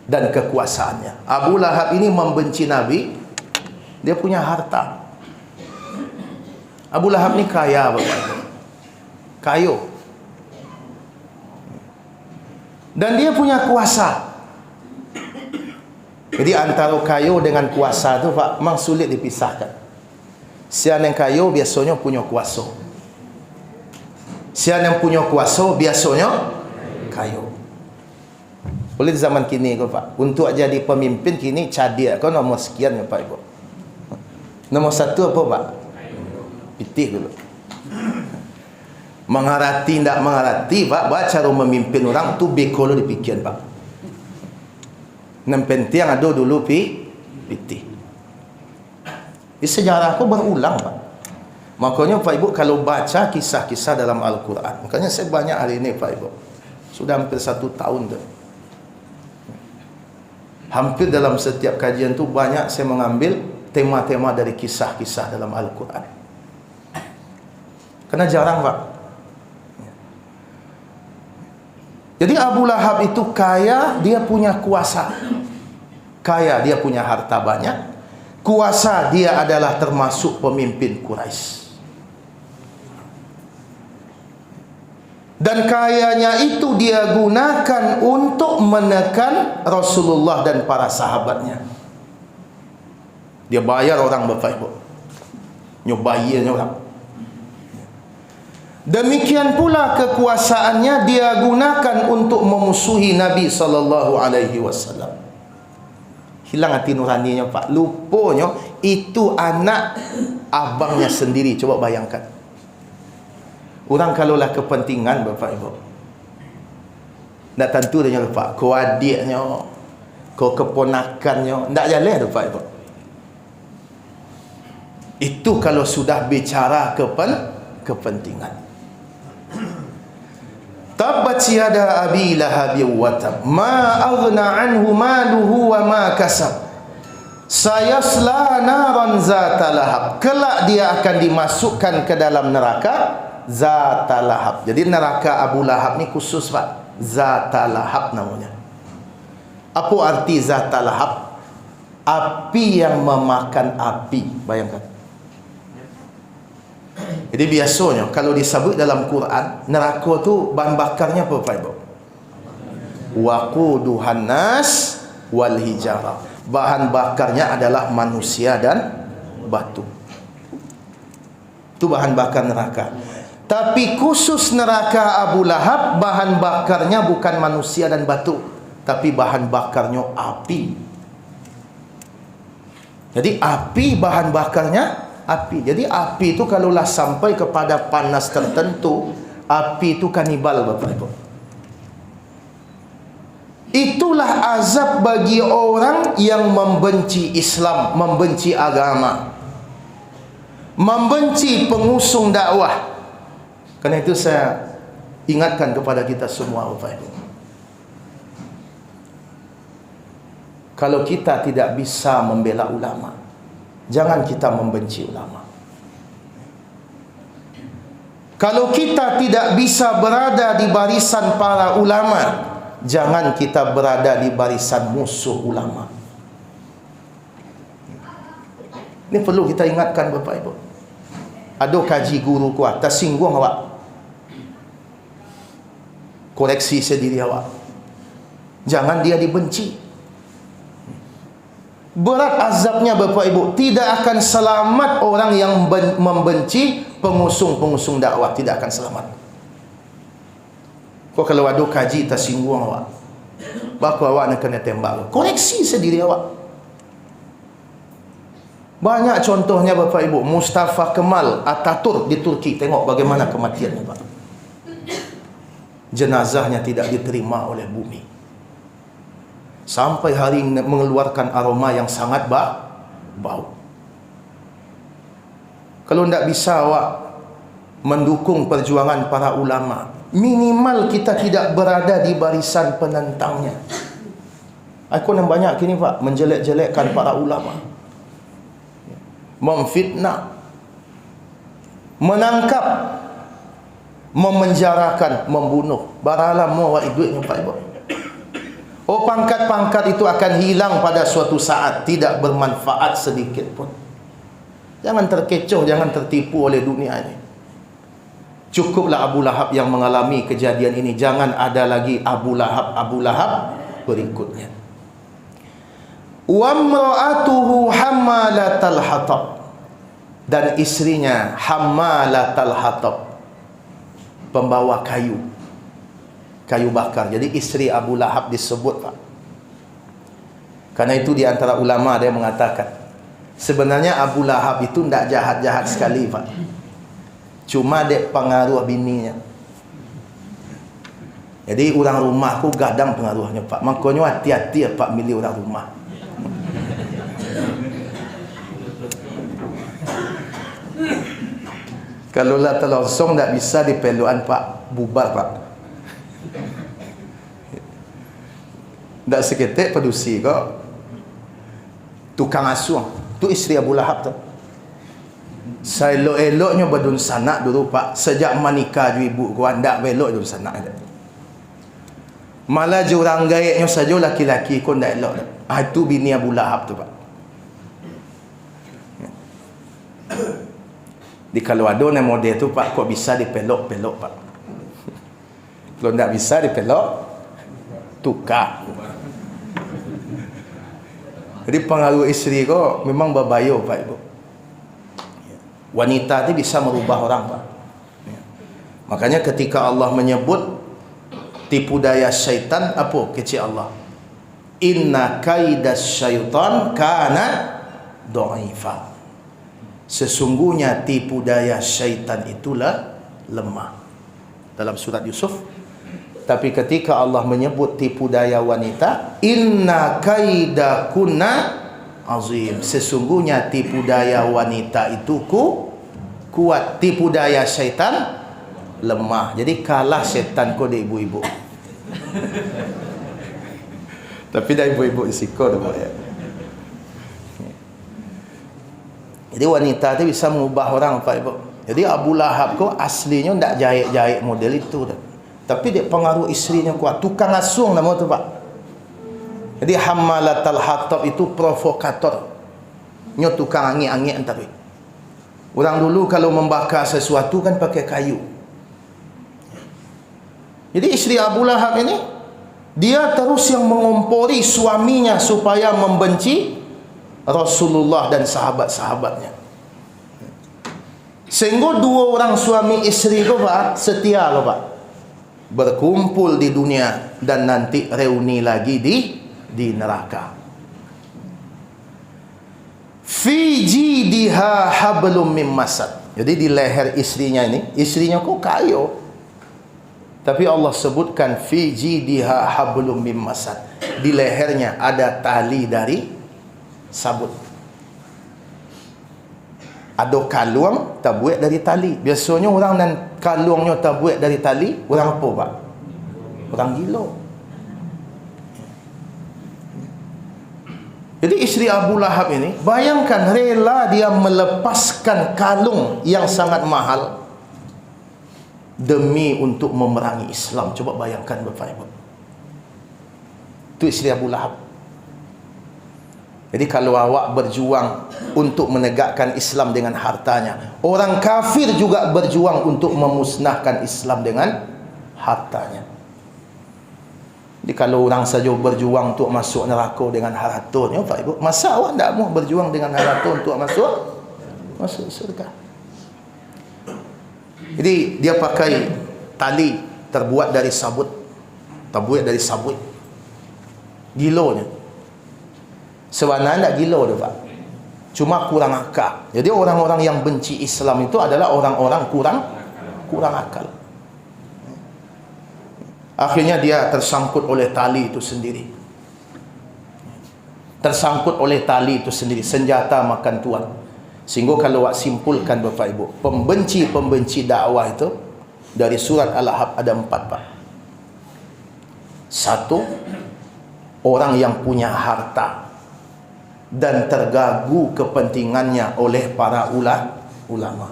dan kekuasaannya. Abu Lahab ini membenci Nabi. Dia punya harta. Abu Lahab ni kaya Bapak. Kaya. Dan dia punya kuasa. Jadi antara kaya dengan kuasa tu Pak, memang sulit dipisahkan. Siapa yang kaya biasanya punya kuasa. Siapa yang punya kuasa biasanya kaya. Boleh di zaman kini ke Pak, untuk jadi pemimpin kini cadia kau nombor sekian ya Pak Ibu. Nombor satu apa Pak? Pitih dulu. Mengarati tidak mengarati Pak, baca cara memimpin orang tu bekolo dipikir Pak. Yang penting ada dulu pitih. Di sejarah aku berulang Pak. Makanya Pak Ibu kalau baca kisah-kisah dalam Al-Quran, makanya saya banyak hari ini Pak Ibu, sudah hampir 1 tahun tu. Hampir dalam setiap kajian tu banyak saya mengambil tema-tema dari kisah-kisah dalam Al-Quran. Karena jarang Pak. Jadi Abu Lahab itu kaya, dia punya kuasa. Kaya, dia punya harta banyak. Kuasa, dia adalah termasuk pemimpin Quraisy. Dan kayanya itu dia gunakan untuk menekan Rasulullah dan para sahabatnya. Dia bayar orang, Bapak Ibu. Bayarnya orang. Demikian pula kekuasaannya dia gunakan untuk memusuhi Nabi SAW. Hilang hati nuraninya, Pak. Lupanya itu anak abangnya sendiri. Coba bayangkan. Orang kalaulah kepentingan, Bapak Ibu, tak tentu dia lupa. Kau adiknya, kau keponakannya, tak jalan, Bapak Ibu. Itu kalau sudah bicara kepentingan. Tabbat yada abi lahab wa tab, ma aghna anhu maluhu wa ma kasab, sayasla naran zata lahab. Kelak dia akan dimasukkan ke dalam neraka zata lahab. Jadi neraka Abu Lahab ni khusus, Pak. Zata lahab namanya. Apa arti zata lahab? Api yang memakan api. Bayangkan. Jadi biasanya kalau disebut dalam Quran, neraka tu bahan bakarnya apa, Pak Ibu? Waquduhan nas wal hijara. Bahan bakarnya adalah manusia dan batu. Itu bahan bakar neraka. Tapi khusus neraka Abu Lahab, bahan bakarnya bukan manusia dan batu, tapi bahan bakarnya api. Jadi api bahan bakarnya api. Jadi api itu kalaulah sampai kepada panas tertentu, api itu kanibal, Bapak Ibu. Itulah azab bagi orang yang membenci Islam, membenci agama, membenci pengusung dakwah. Karena itu saya ingatkan kepada kita semua, Bapak Ibu, kalau kita tidak bisa membela ulama, jangan kita membenci ulama. Kalau kita tidak bisa berada di barisan para ulama, jangan kita berada di barisan musuh ulama. Ini perlu kita ingatkan, Bapak Ibu. Ada kaji guru kuat, tersinggung awak, koreksi sendiri awak. Jangan dia dibenci. Berat azabnya, Bapak Ibu. Tidak akan selamat orang yang membenci pengusung-pengusung dakwah. Tidak akan selamat. Kau kalau ada kaji tersinggung awak, baku awak nak kena tembak. Koreksi sendiri awak. Banyak contohnya, Bapak Ibu. Mustafa Kemal Ataturk di Turki. Tengok bagaimana kematiannya, Pak. Jenazahnya tidak diterima oleh bumi. Sampai hari ini mengeluarkan aroma yang sangat bau. Kalau tidak bisa awak mendukung perjuangan para ulama, minimal kita tidak berada di barisan penentangnya. Aku nampak banyak kini, Pak, menjelek-jelekkan para ulama, memfitnah, menangkap, memenjarakan, membunuh. Baralah mau awak duitnya, Pak Ibu. Oh, pangkat-pangkat itu akan hilang pada suatu saat, tidak bermanfaat sedikit pun. Jangan terkecoh, jangan tertipu oleh dunia ini. Cukuplah Abu Lahab yang mengalami kejadian ini. Jangan ada lagi Abu Lahab berikutnya. Wa imra'atuhu hammalatal hatab, dan istrinya hammalatal hatab, pembawa kayu bakar. Jadi isteri Abu Lahab disebut, Pak. Karena itu di antara ulama ada yang mengatakan, sebenarnya Abu Lahab itu tidak jahat-jahat sekali, Pak. Cuma dek pengaruh bininya. Jadi orang rumahku gadang pengaruhnya, Pak. Makanya hati-hati ya, Pak, milih orang rumah. Kalau lah terlangsung tak bisa dipeluan, Pak, bubar, Pak. Tak seketik pedusi kok. Tukang asuh tu isteri Abu Lahab tu. Saya elok-eloknya berdun sanak dulu, Pak. Sejak menikah ju ibu ku, tak elok dun sanak. Malah je orang gaiknya saja laki-laki pun tak elok. Itu bini Abu Lahab tu, Pak. Di kalau ada yang model tu, Pak, kok bisa dipelok-pelok, Pak. Kalau tak bisa dipelok, tukar. Jadi pengaruh isteri kau memang berbahaya Pak Ibu. Wanita itu bisa merubah orang Pak. Makanya ketika Allah menyebut tipu daya syaitan, apa kecil Allah? Inna kaidas syaitan kana dha'ifa. Sesungguhnya tipu daya syaitan itulah lemah. Dalam surat Yusuf. Tapi ketika Allah menyebut tipu daya wanita, inna kaidakunna azim. Sesungguhnya tipu daya wanita itu kuat. Tipu daya syaitan lemah. Jadi kalah syaitan kau di ibu-ibu. Tapi dah ibu-ibu isiko dah ya. Jadi wanita tu bisa mengubah orang Pak Ibu. Jadi Abu Lahab kau aslinya tak jahit-jahit model itu dah. Tapi dia pengaruh isterinya kuat. Tukang asung nama tu Pak. Jadi Hammalatal Hatab itu provokator. Nyo tukang angin-angin tapi. Orang dulu kalau membakar sesuatu kan pakai kayu. Jadi isteri Abu Lahab ini, dia terus yang mengompori suaminya supaya membenci Rasulullah dan sahabat-sahabatnya. Sehingga dua orang suami isteri itu Pak, setia loh Pak. Berkumpul di dunia dan nanti reuni lagi di neraka. Fi jidiha hablum mim masad. Jadi di leher istrinya ini, istrinya kok kayu. Tapi Allah sebutkan fi jidiha hablum mim masad. Di lehernya ada tali dari sabut. Ada kalung terbuat dari tali. Biasanya orang dan kalungnya terbuat dari tali, orang apa Pak? Orang gila. Jadi isteri Abu Lahab ini, bayangkan rela dia melepaskan kalung yang sangat mahal demi untuk memerangi Islam. Coba bayangkan Bapak Ibu. Itu isteri Abu Lahab. Jadi kalau awak berjuang untuk menegakkan Islam dengan hartanya, orang kafir juga berjuang untuk memusnahkan Islam dengan hartanya. Jadi kalau orang saja berjuang untuk masuk neraka dengan hartanya, Pak Ibu, masa awak tak mau berjuang dengan harta untuk masuk surga? Jadi dia pakai tali terbuat dari sabut. Gilanya. Sebenarnya tak gila tu Pak. Cuma kurang akal. Jadi orang-orang yang benci Islam itu adalah orang-orang kurang akal. Akhirnya dia tersangkut oleh tali itu sendiri. Senjata makan tuan. Sehingga kalau awak simpulkan Bapak Ibu, pembenci-pembenci dakwah itu dari surat Al-Ahzab ada 4 Pak. 1, orang yang punya harta dan terganggu kepentingannya oleh para ulama.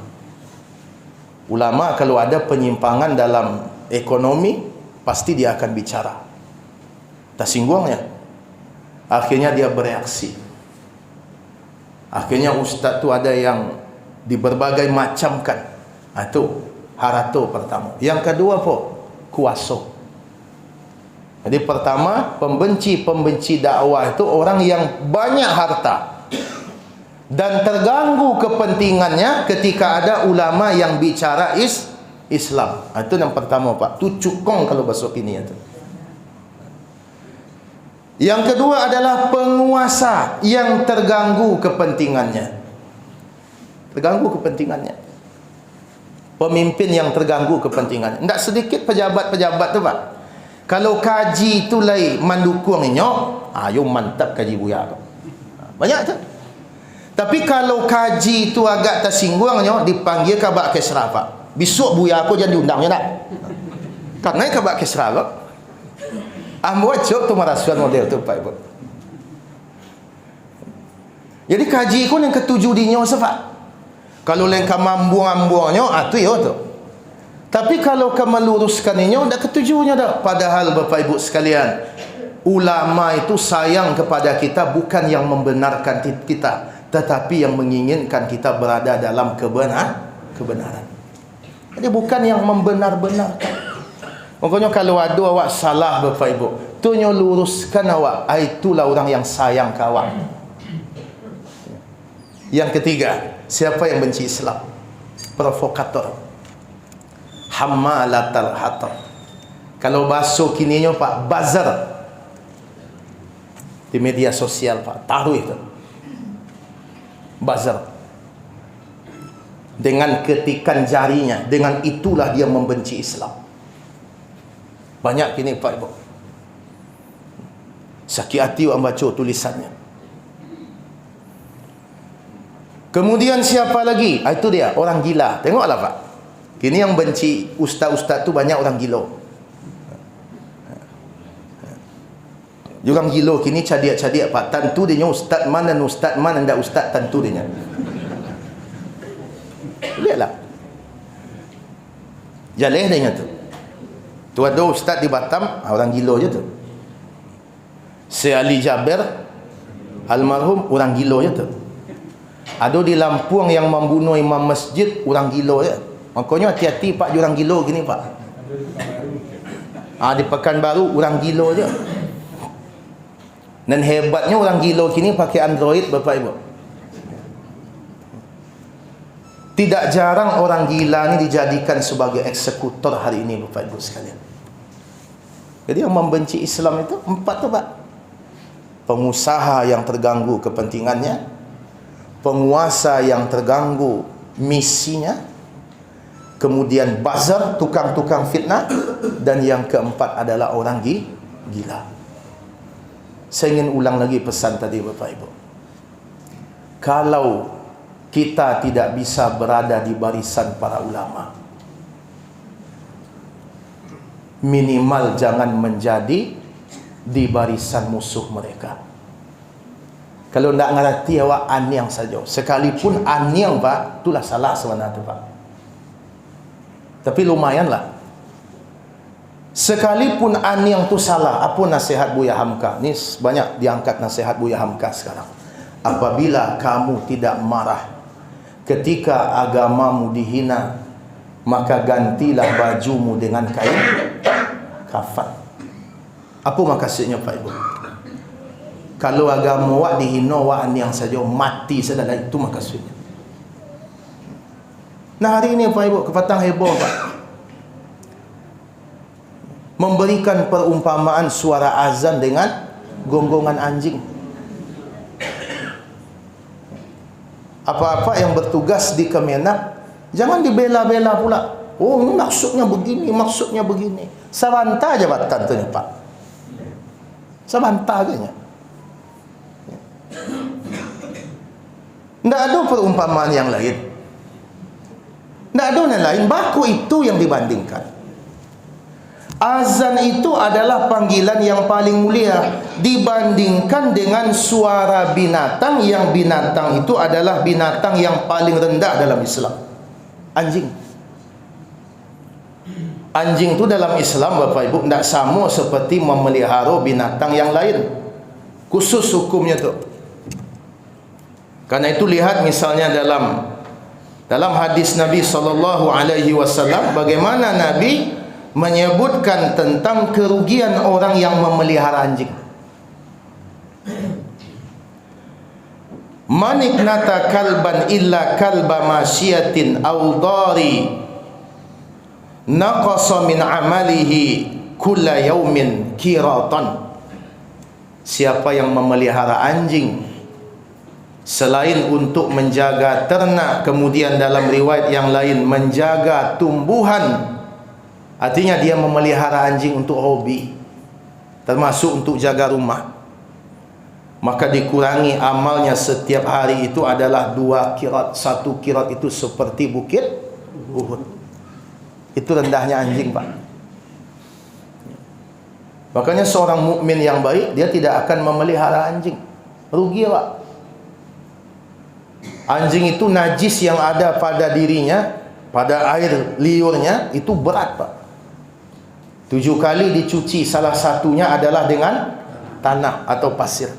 Ulama kalau ada penyimpangan dalam ekonomi, pasti dia akan bicara. Tersinggungnya. Akhirnya dia bereaksi. Akhirnya ustaz tu ada yang di berbagai macamkan. Itu harato pertama. Yang kedua apa? Kuasa. Jadi pertama, pembenci dakwah itu orang yang banyak harta dan terganggu kepentingannya ketika ada ulama yang bicara Islam. Itu yang pertama Pak. Itu cukong kalau bahasa kini itu. Yang kedua adalah penguasa yang terganggu kepentingannya. Pemimpin yang terganggu kepentingannya. Tidak sedikit pejabat-pejabat tu Pak. Kalau kaji tu lain mendukungnya, ayo mantap kaji buya. Banyak tu. Tapi kalau kaji tu agak tersinggungnya, dipanggil kabak kesra Pak. Besok buya aku jangan diundangnya tak. Karena kabak kesra Pak. Ambuat cok tu marasuan model tu Pak Ibu. Jadi kaji ku yang ketujuh dinyo Pak. Kalau lengkap mambuang-mambuangnya, tu ya tu. Tapi kalau kamu meluruskan ini, dah ketujuhnya dah. Padahal Bapak Ibu sekalian, ulama itu sayang kepada kita bukan yang membenarkan kita, tetapi yang menginginkan kita berada dalam kebenaran. Jadi bukan yang membenar-benarkan. Makanya kalau ada awak salah Bapak Ibu, tu luruskan awak. Itulah orang yang sayang ke awak. Yang ketiga, siapa yang benci Islam? Provokator, hammalatal hatab. Kalau bahasa kininya Pak, buzzer di media sosial Pak, taruh itu buzzer dengan ketikan jarinya, dengan itulah dia membenci Islam. Banyak kini Pak Ibu, sakit hati orang baca tulisannya. Kemudian siapa lagi? Itu dia, orang gila. Tengoklah Pak, kini yang benci ustaz-ustaz tu banyak orang gila. Orang gila kini cadia-cadia Pak, tentu dia ustaz mana ndak ustaz, tentu dia. Lihatlah, jaleh dia tu. Tu ada ustaz di Batam, orang gila je tu. Syekh Ali Jaber almarhum, orang gila je tu. Ada di Lampung yang membunuh imam masjid, orang gila je. Makanya hati-hati Pak, orang gila gini Pak. Di Pekanbaru orang gila je. Dan hebatnya orang gila kini pakai Android Bapak Ibu. Tidak jarang orang gila ni dijadikan sebagai eksekutor hari ini Bapak Ibu sekalian. Jadi yang membenci Islam itu 4 tu Pak. Pengusaha yang terganggu kepentingannya, penguasa yang terganggu misinya, kemudian buzzer, tukang-tukang fitnah, dan yang keempat adalah orang gila. Saya ingin ulang lagi pesan tadi Bapak Ibu. Kalau kita tidak bisa berada di barisan para ulama, minimal jangan menjadi di barisan musuh mereka. Kalau tidak ngerti awak anyang saja. Sekalipun anyang Pak, itulah salah sebenarnya Pak. Tapi lumayanlah. Sekalipun anyang tu salah, apa nasihat Buya Hamka? Ni banyak diangkat nasihat Buya Hamka sekarang. Apabila kamu tidak marah ketika agamamu dihina, maka gantilah bajumu dengan kain kafan. Apa maksudnya Pak Ibu? Kalau agama awak dihina, awak anyang saja, mati saja, itu maksudnya. Nah hari ini Pak Ibu, kepatang heboh Pak, memberikan perumpamaan suara azan dengan gonggongan anjing. Apa-apa yang bertugas di Kemenak jangan dibela-bela pula. Oh ini maksudnya begini, maksudnya begini. Sabanta jabatan tu ni Pak, sabanta agaknya. Tidak ada perumpamaan yang lain, tidak ada yang lain, baku itu yang dibandingkan. Azan itu adalah panggilan yang paling mulia dibandingkan dengan suara binatang, yang binatang itu adalah binatang yang paling rendah dalam Islam. Anjing. Anjing itu dalam Islam Bapak Ibu tidak sama seperti memelihara binatang yang lain. Khusus hukumnya tu. Karena itu lihat misalnya dalam hadis Nabi SAW, bagaimana Nabi menyebutkan tentang kerugian orang yang memelihara anjing. Maniknata kalban illa kalba masyiatin awdari naqasa min amalihi kulla yaumin kiratan. Siapa yang memelihara anjing selain untuk menjaga ternak, kemudian dalam riwayat yang lain menjaga tumbuhan, artinya dia memelihara anjing untuk hobi, termasuk untuk jaga rumah, maka dikurangi amalnya setiap hari itu adalah 2 kirat. 1 kirat itu seperti bukit Uhud. Itu rendahnya anjing Pak. Makanya seorang mukmin yang baik, dia tidak akan memelihara anjing. Rugi Pak. Anjing itu najis yang ada pada dirinya, pada air liurnya, itu berat Pak. 7 kali dicuci, salah satunya adalah dengan tanah atau pasir.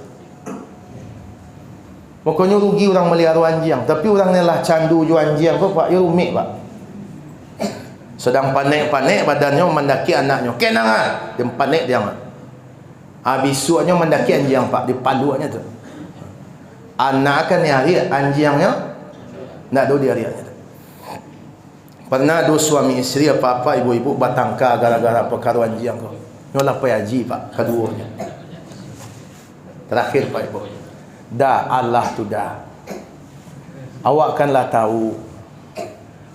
Makanya rugi orang melihara anjing. Tapi orang ni lah candu jual anjing Pak, ya rumit Pak. Sedang panik-panik badannya mendaki anaknya. Kenang dia panik dia. Habis suanya mendaki anjing Pak, dipaluannya tu. Anak kan hari anjingnya nak do dia. Pernah dua suami isteri apa-apa ibu-ibu batangka gara-gara perkara anjing kau. Nyolah pai haji pak keduanya. Terakhir pak ibu. Dah Allah tu dah. Awak kanlah tahu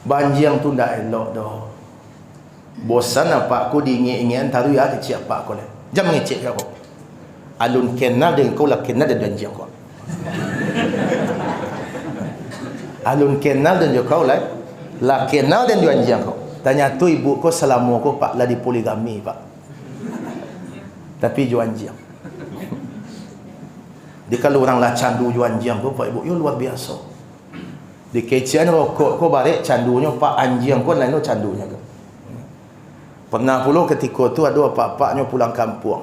banjing tu dah elok dah. Bosan apa aku diingin-ingin taruh ya kecil apa aku ni. Jam ngecek kau. Alun kenal dengan kau lah kenal dengan banjing kau. Alun kenal dan kau lah kenal dan banjing kau. Tanya tu ibu kau selama kau pak lah di poligami pak. Tapi jual anjing. Dia kalau orang lah candu jual anjing kau pak ibu, yo luar biasa. Di kecian rokok kau balik candunya pak anjing kau lain tu candunya kau. Pernah pula ketika tu ada apa-apanya pulang kampung.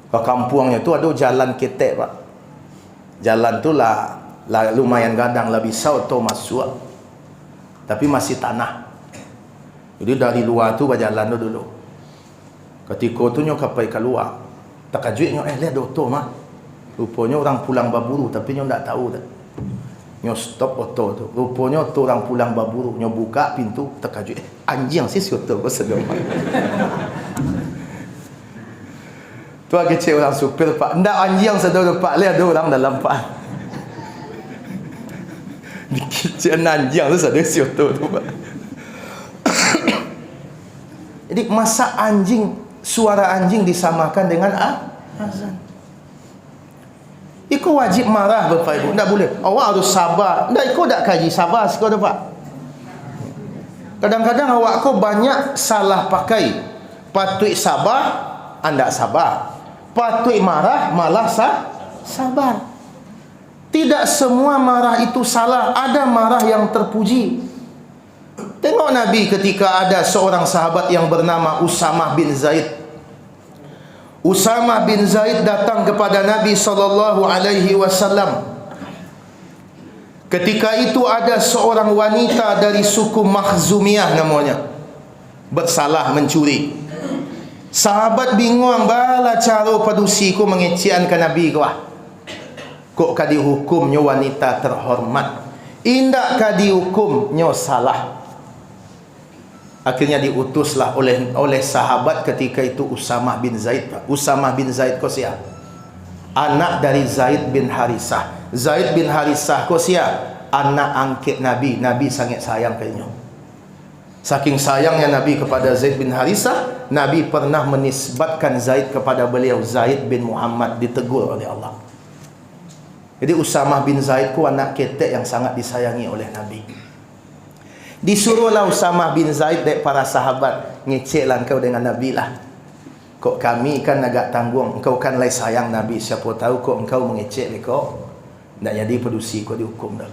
Ke kampungnya tu ada jalan ketek pak. Jalan tu lah lumayan gadang lah bisa auto masuk. Tapi masih tanah. Jadi dari luar tu berjalan dulu. Ketika tu nyo kapai keluar. Takajui nyo lihat auto mah. Rupanya orang pulang baburu tapi nyo tak tahu dah. Nyo stop auto tu. Rupanya tu orang pulang baburu. Nyo buka pintu takajui anjing sih auto ko sedang. Tu kecil orang supir pak. Ndak anjing sedang pak lihat ada orang dalam pak. Dikicen anjing tu sadar si auto tu pak. Jadi masa anjing, suara anjing disamakan dengan azan. Ikut wajib marah bapak ibu, tak boleh. Awak harus sabar. Tak ikut tak kaji sabar sekali pak. Kadang-kadang awak kau banyak salah pakai. Patut sabar, anda sabar. Patut marah, malah sabar. Tidak semua marah itu salah. Ada marah yang terpuji. Tengok Nabi ketika ada seorang sahabat yang bernama Usamah bin Zaid. Usamah bin Zaid datang kepada Nabi SAW. Ketika itu ada seorang wanita dari suku Makhzumiyah namanya, bersalah mencuri. Sahabat bingung bala cara padusiku mengeciankan Nabi kau. Kok kadi hukumnya wanita terhormat, indak kadi hukumnya salah. Akhirnya diutuslah oleh sahabat ketika itu Usamah bin Zaid. Usamah bin Zaid kau siapa? Anak dari Zaid bin Harisah. Zaid bin Harisah kau siapa? Anak angkat Nabi. Nabi sangat sayang kayaknya. Saking sayangnya Nabi kepada Zaid bin Harisah, Nabi pernah menisbatkan Zaid kepada beliau, Zaid bin Muhammad, ditegur oleh Allah. Jadi Usamah bin Zaid ku anak ketek yang sangat disayangi oleh Nabi. Disuruhlah Usamah bin Zaid dek para sahabat, ngeceklah engkau dengan Nabi lah. Kok kami kan agak tanggung, engkau kan lai sayang Nabi, siapa tahu kok engkau mengecek kau, tak jadi pedusi kau dihukum dah.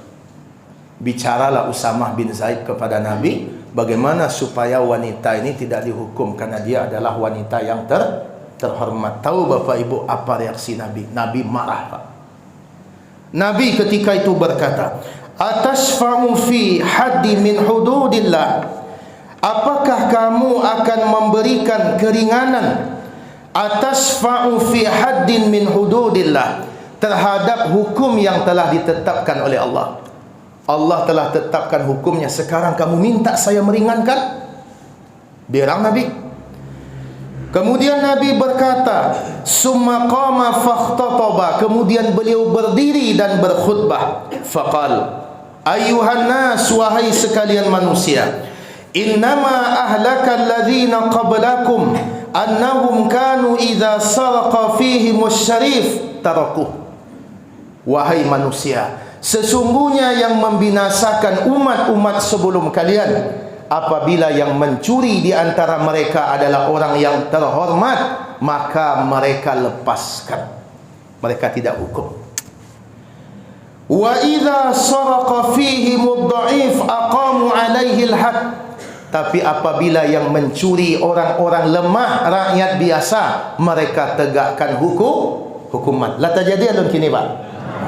Bicaralah Usamah bin Zaid kepada Nabi, bagaimana supaya wanita ini tidak dihukum karena dia adalah wanita yang terhormat. Tahu Bapak Ibu apa reaksi Nabi? Nabi marah pak. Nabi ketika itu berkata, "Atashfa'u fi haddi min hududillah?" Apakah kamu akan memberikan keringanan atashfa'u fi haddin min hududillah terhadap hukum yang telah ditetapkan oleh Allah? Allah telah tetapkan hukumnya, sekarang kamu minta saya meringankan? Berang Nabi. Kemudian Nabi berkata, summa qama fakhtataba, kemudian beliau berdiri dan berkhutbah. Faqal, ayyuhan nas, wahai sekalian manusia, innama ahlaka alladhina qablakum annahum kanu idza saraqa fihim asy-syarif tarakuh. Wahai manusia, sesungguhnya yang membinasakan umat-umat sebelum kalian, apabila yang mencuri di antara mereka adalah orang yang terhormat, maka mereka lepaskan, mereka tidak hukum. Wa idza saraqa fihim ad-dha'if aqamu 'alaihi al-had. Tapi apabila yang mencuri orang-orang lemah, rakyat biasa, mereka tegakkan hukuman. La terjadi alun kini pak.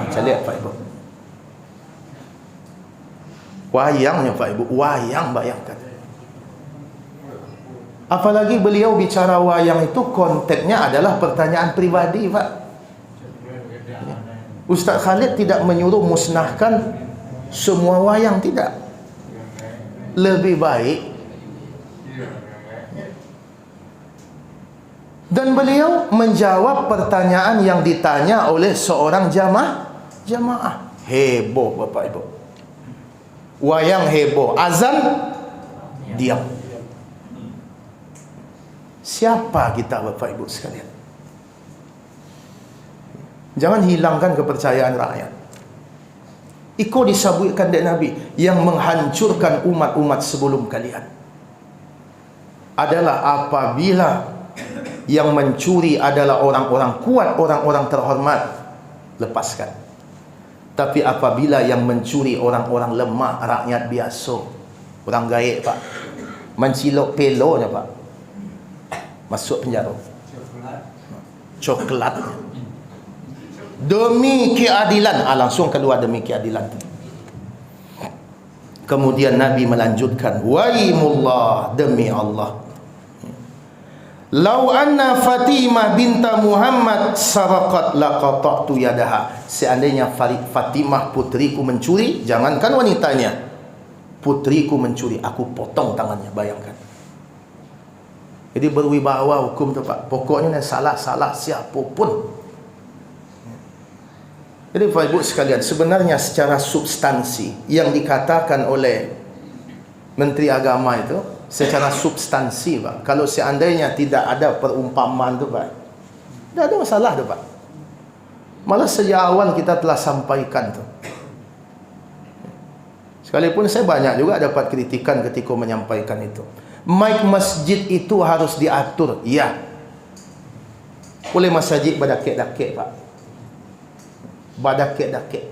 Saya lihat Pak Ibu. Wayangnya Pak Ibu, wayang bayangkan. Apalagi beliau bicara wayang itu konteksnya adalah pertanyaan pribadi Pak. Ustaz Khalid tidak menyuruh musnahkan semua wayang, tidak. Lebih baik. Dan beliau menjawab pertanyaan yang ditanya oleh seorang jamaah. Heboh Bapak Ibu. Wayang heboh, azan diam. Siapa kita Bapak Ibu sekalian? Jangan hilangkan kepercayaan rakyat. Iko disebutkan dari Nabi, yang menghancurkan umat-umat sebelum kalian adalah apabila yang mencuri adalah orang-orang kuat, orang-orang terhormat, lepaskan. Tapi apabila yang mencuri orang-orang lemah, rakyat biasa, orang gaib Pak, mencilok pelonya Pak, masuk penjara. Coklat. Demi keadilan, langsung keluar demi keadilan. Kemudian Nabi melanjutkan, waimullah, demi Allah, lau anna Fatimah binta Muhammad saraqat laqata'tu yadaha. Seandainya Fatimah putriku mencuri, jangankan wanitanya, putriku mencuri, aku potong tangannya. Bayangkan. Jadi berwibawa hukum tu Pak. Pokoknya salah-salah siapapun. Jadi Bapak Ibu sekalian, sebenarnya secara substansi yang dikatakan oleh Menteri Agama itu secara substansi Pak, kalau seandainya tidak ada perumpamaan tu Pak, tidak ada masalah tu Pak. Malah sejak awal kita telah sampaikan tu. Sekalipun saya banyak juga dapat kritikan ketika menyampaikan itu. Mic masjid itu harus diatur, ya. Boleh masjid badakek-dakek Pak, badakek-dakek.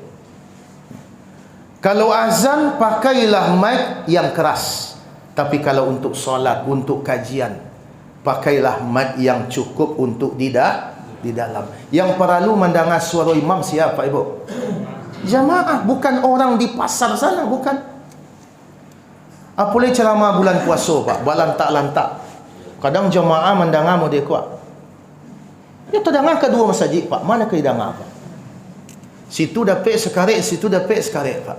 Kalau azan pakailah mic yang keras. Tapi kalau untuk solat, untuk kajian, pakailah mic yang cukup untuk di dalam. Yang perlu mendengar suara imam siapa Ibu? Jamaah, bukan orang di pasar sana, bukan. Apalagi ceramah bulan puasa Pak, balantak-lantak. Kadang jamaah mendengar mau dia kuat. Dia terdengar kedua masjid Pak, mana ke dengar Pak? Situ dapat sekaret, situ dapat sekaret Pak.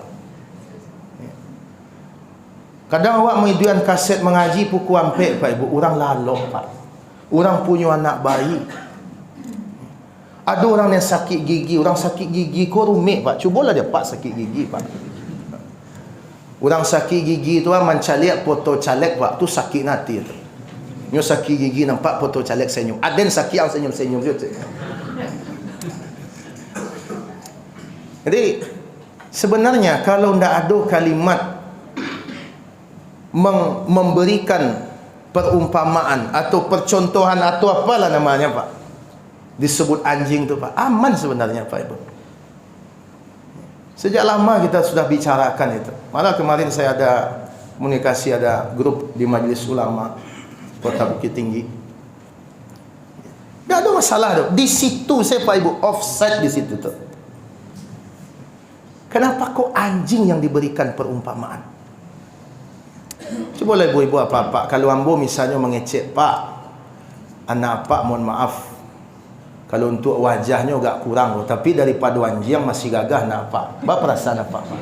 Kadang awak mengiduan kaset mengaji pukul ampek Pak Ibu, orang lalok Pak. Orang punya anak bayi. Ada orang yang sakit gigi, orang sakit gigi kau rumit Pak. Cubalah dia Pak sakit gigi Pak. Orang sakit gigi tu mencalek foto calek Pak, tu sakit nanti tu. Nyo sakit gigi nampak foto calek senyum. Aden sakit yang senyum-senyum tu. Jadi sebenarnya kalau ndak ada kalimat memberikan perumpamaan atau percontohan atau apalah namanya Pak, disebut anjing tu Pak, aman sebenarnya Pak Ibu. Sejak lama kita sudah bicarakan itu. Malah kemarin saya ada komunikasi, ada grup di Majelis Ulama Kota Bukit Tinggi. Tidak ada masalah tu. Di situ saya Pak Ibu offset di situ tu. Kenapa kok anjing yang diberikan perumpamaan? Cobalah ibu-ibu apa-apa, kalau ambo misalnya mengecek Pak, anak Pak mohon maaf, kalau untuk wajahnya agak kurang, tapi daripada anjing masih gagah nak Pak. Apa perasaan apa Pak?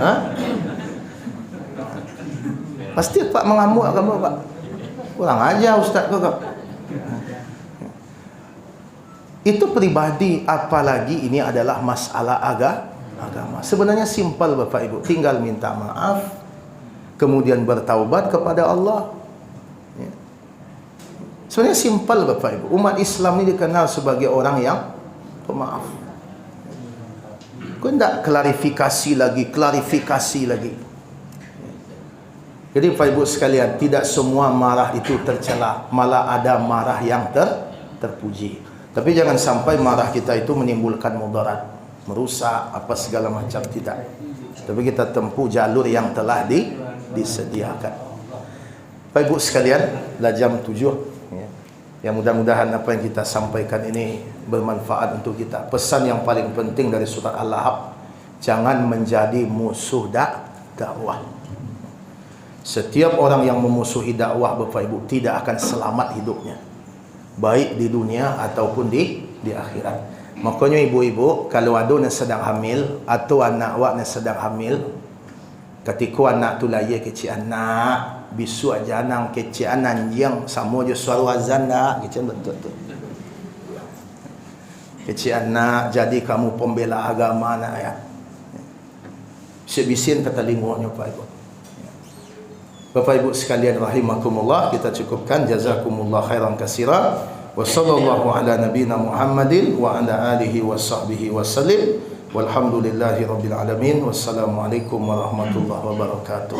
Hah? Pasti Pak mengamuk kamu Pak. Kurang aja Ustaz kau. Itu pribadi, apalagi ini adalah masalah agama. Sebenarnya simpel Bapak Ibu, tinggal minta maaf, kemudian bertaubat kepada Allah. Ya. Sebenarnya simpel Bapak Ibu. Umat Islam ini dikenal sebagai orang yang pemaaf. Kau tidak klarifikasi lagi. Jadi Bapak Ibu sekalian, tidak semua marah itu tercela, malah ada marah yang terpuji. Tapi jangan sampai marah kita itu menimbulkan mudarat, merusak apa segala macam, tidak. Tapi kita tempuh jalur yang telah disediakan. Bapak Ibu sekalian, dah jam 7 ya. Yang mudah-mudahan apa yang kita sampaikan ini bermanfaat untuk kita. Pesan yang paling penting dari surat Al-Lahab, jangan menjadi musuh dakwah. Setiap orang yang memusuhi dakwah Bapak Ibu tidak akan selamat hidupnya, baik di dunia ataupun di akhirat. Makanya ibu-ibu kalau ada yang sedang hamil atau anak awak yang sedang hamil, ketika anak tu lahir kecil anak bisu aja nang kecil anak yang sama je suara azan dah kecil betul tu. Kecil anak jadi kamu pembela agama nak ya. Bisin kata lingunya Pak Ibu. Bapak Ibu sekalian rahimakumullah, kita cukupkan. Jazakumullah khairan katsira. Wa sallallahu ala nabiyyina Muhammadin wa ala alihi wa sahbihi wa sallim. Walhamdulillahi rabbil alamin. Wassalamualaikum warahmatullahi wabarakatuh.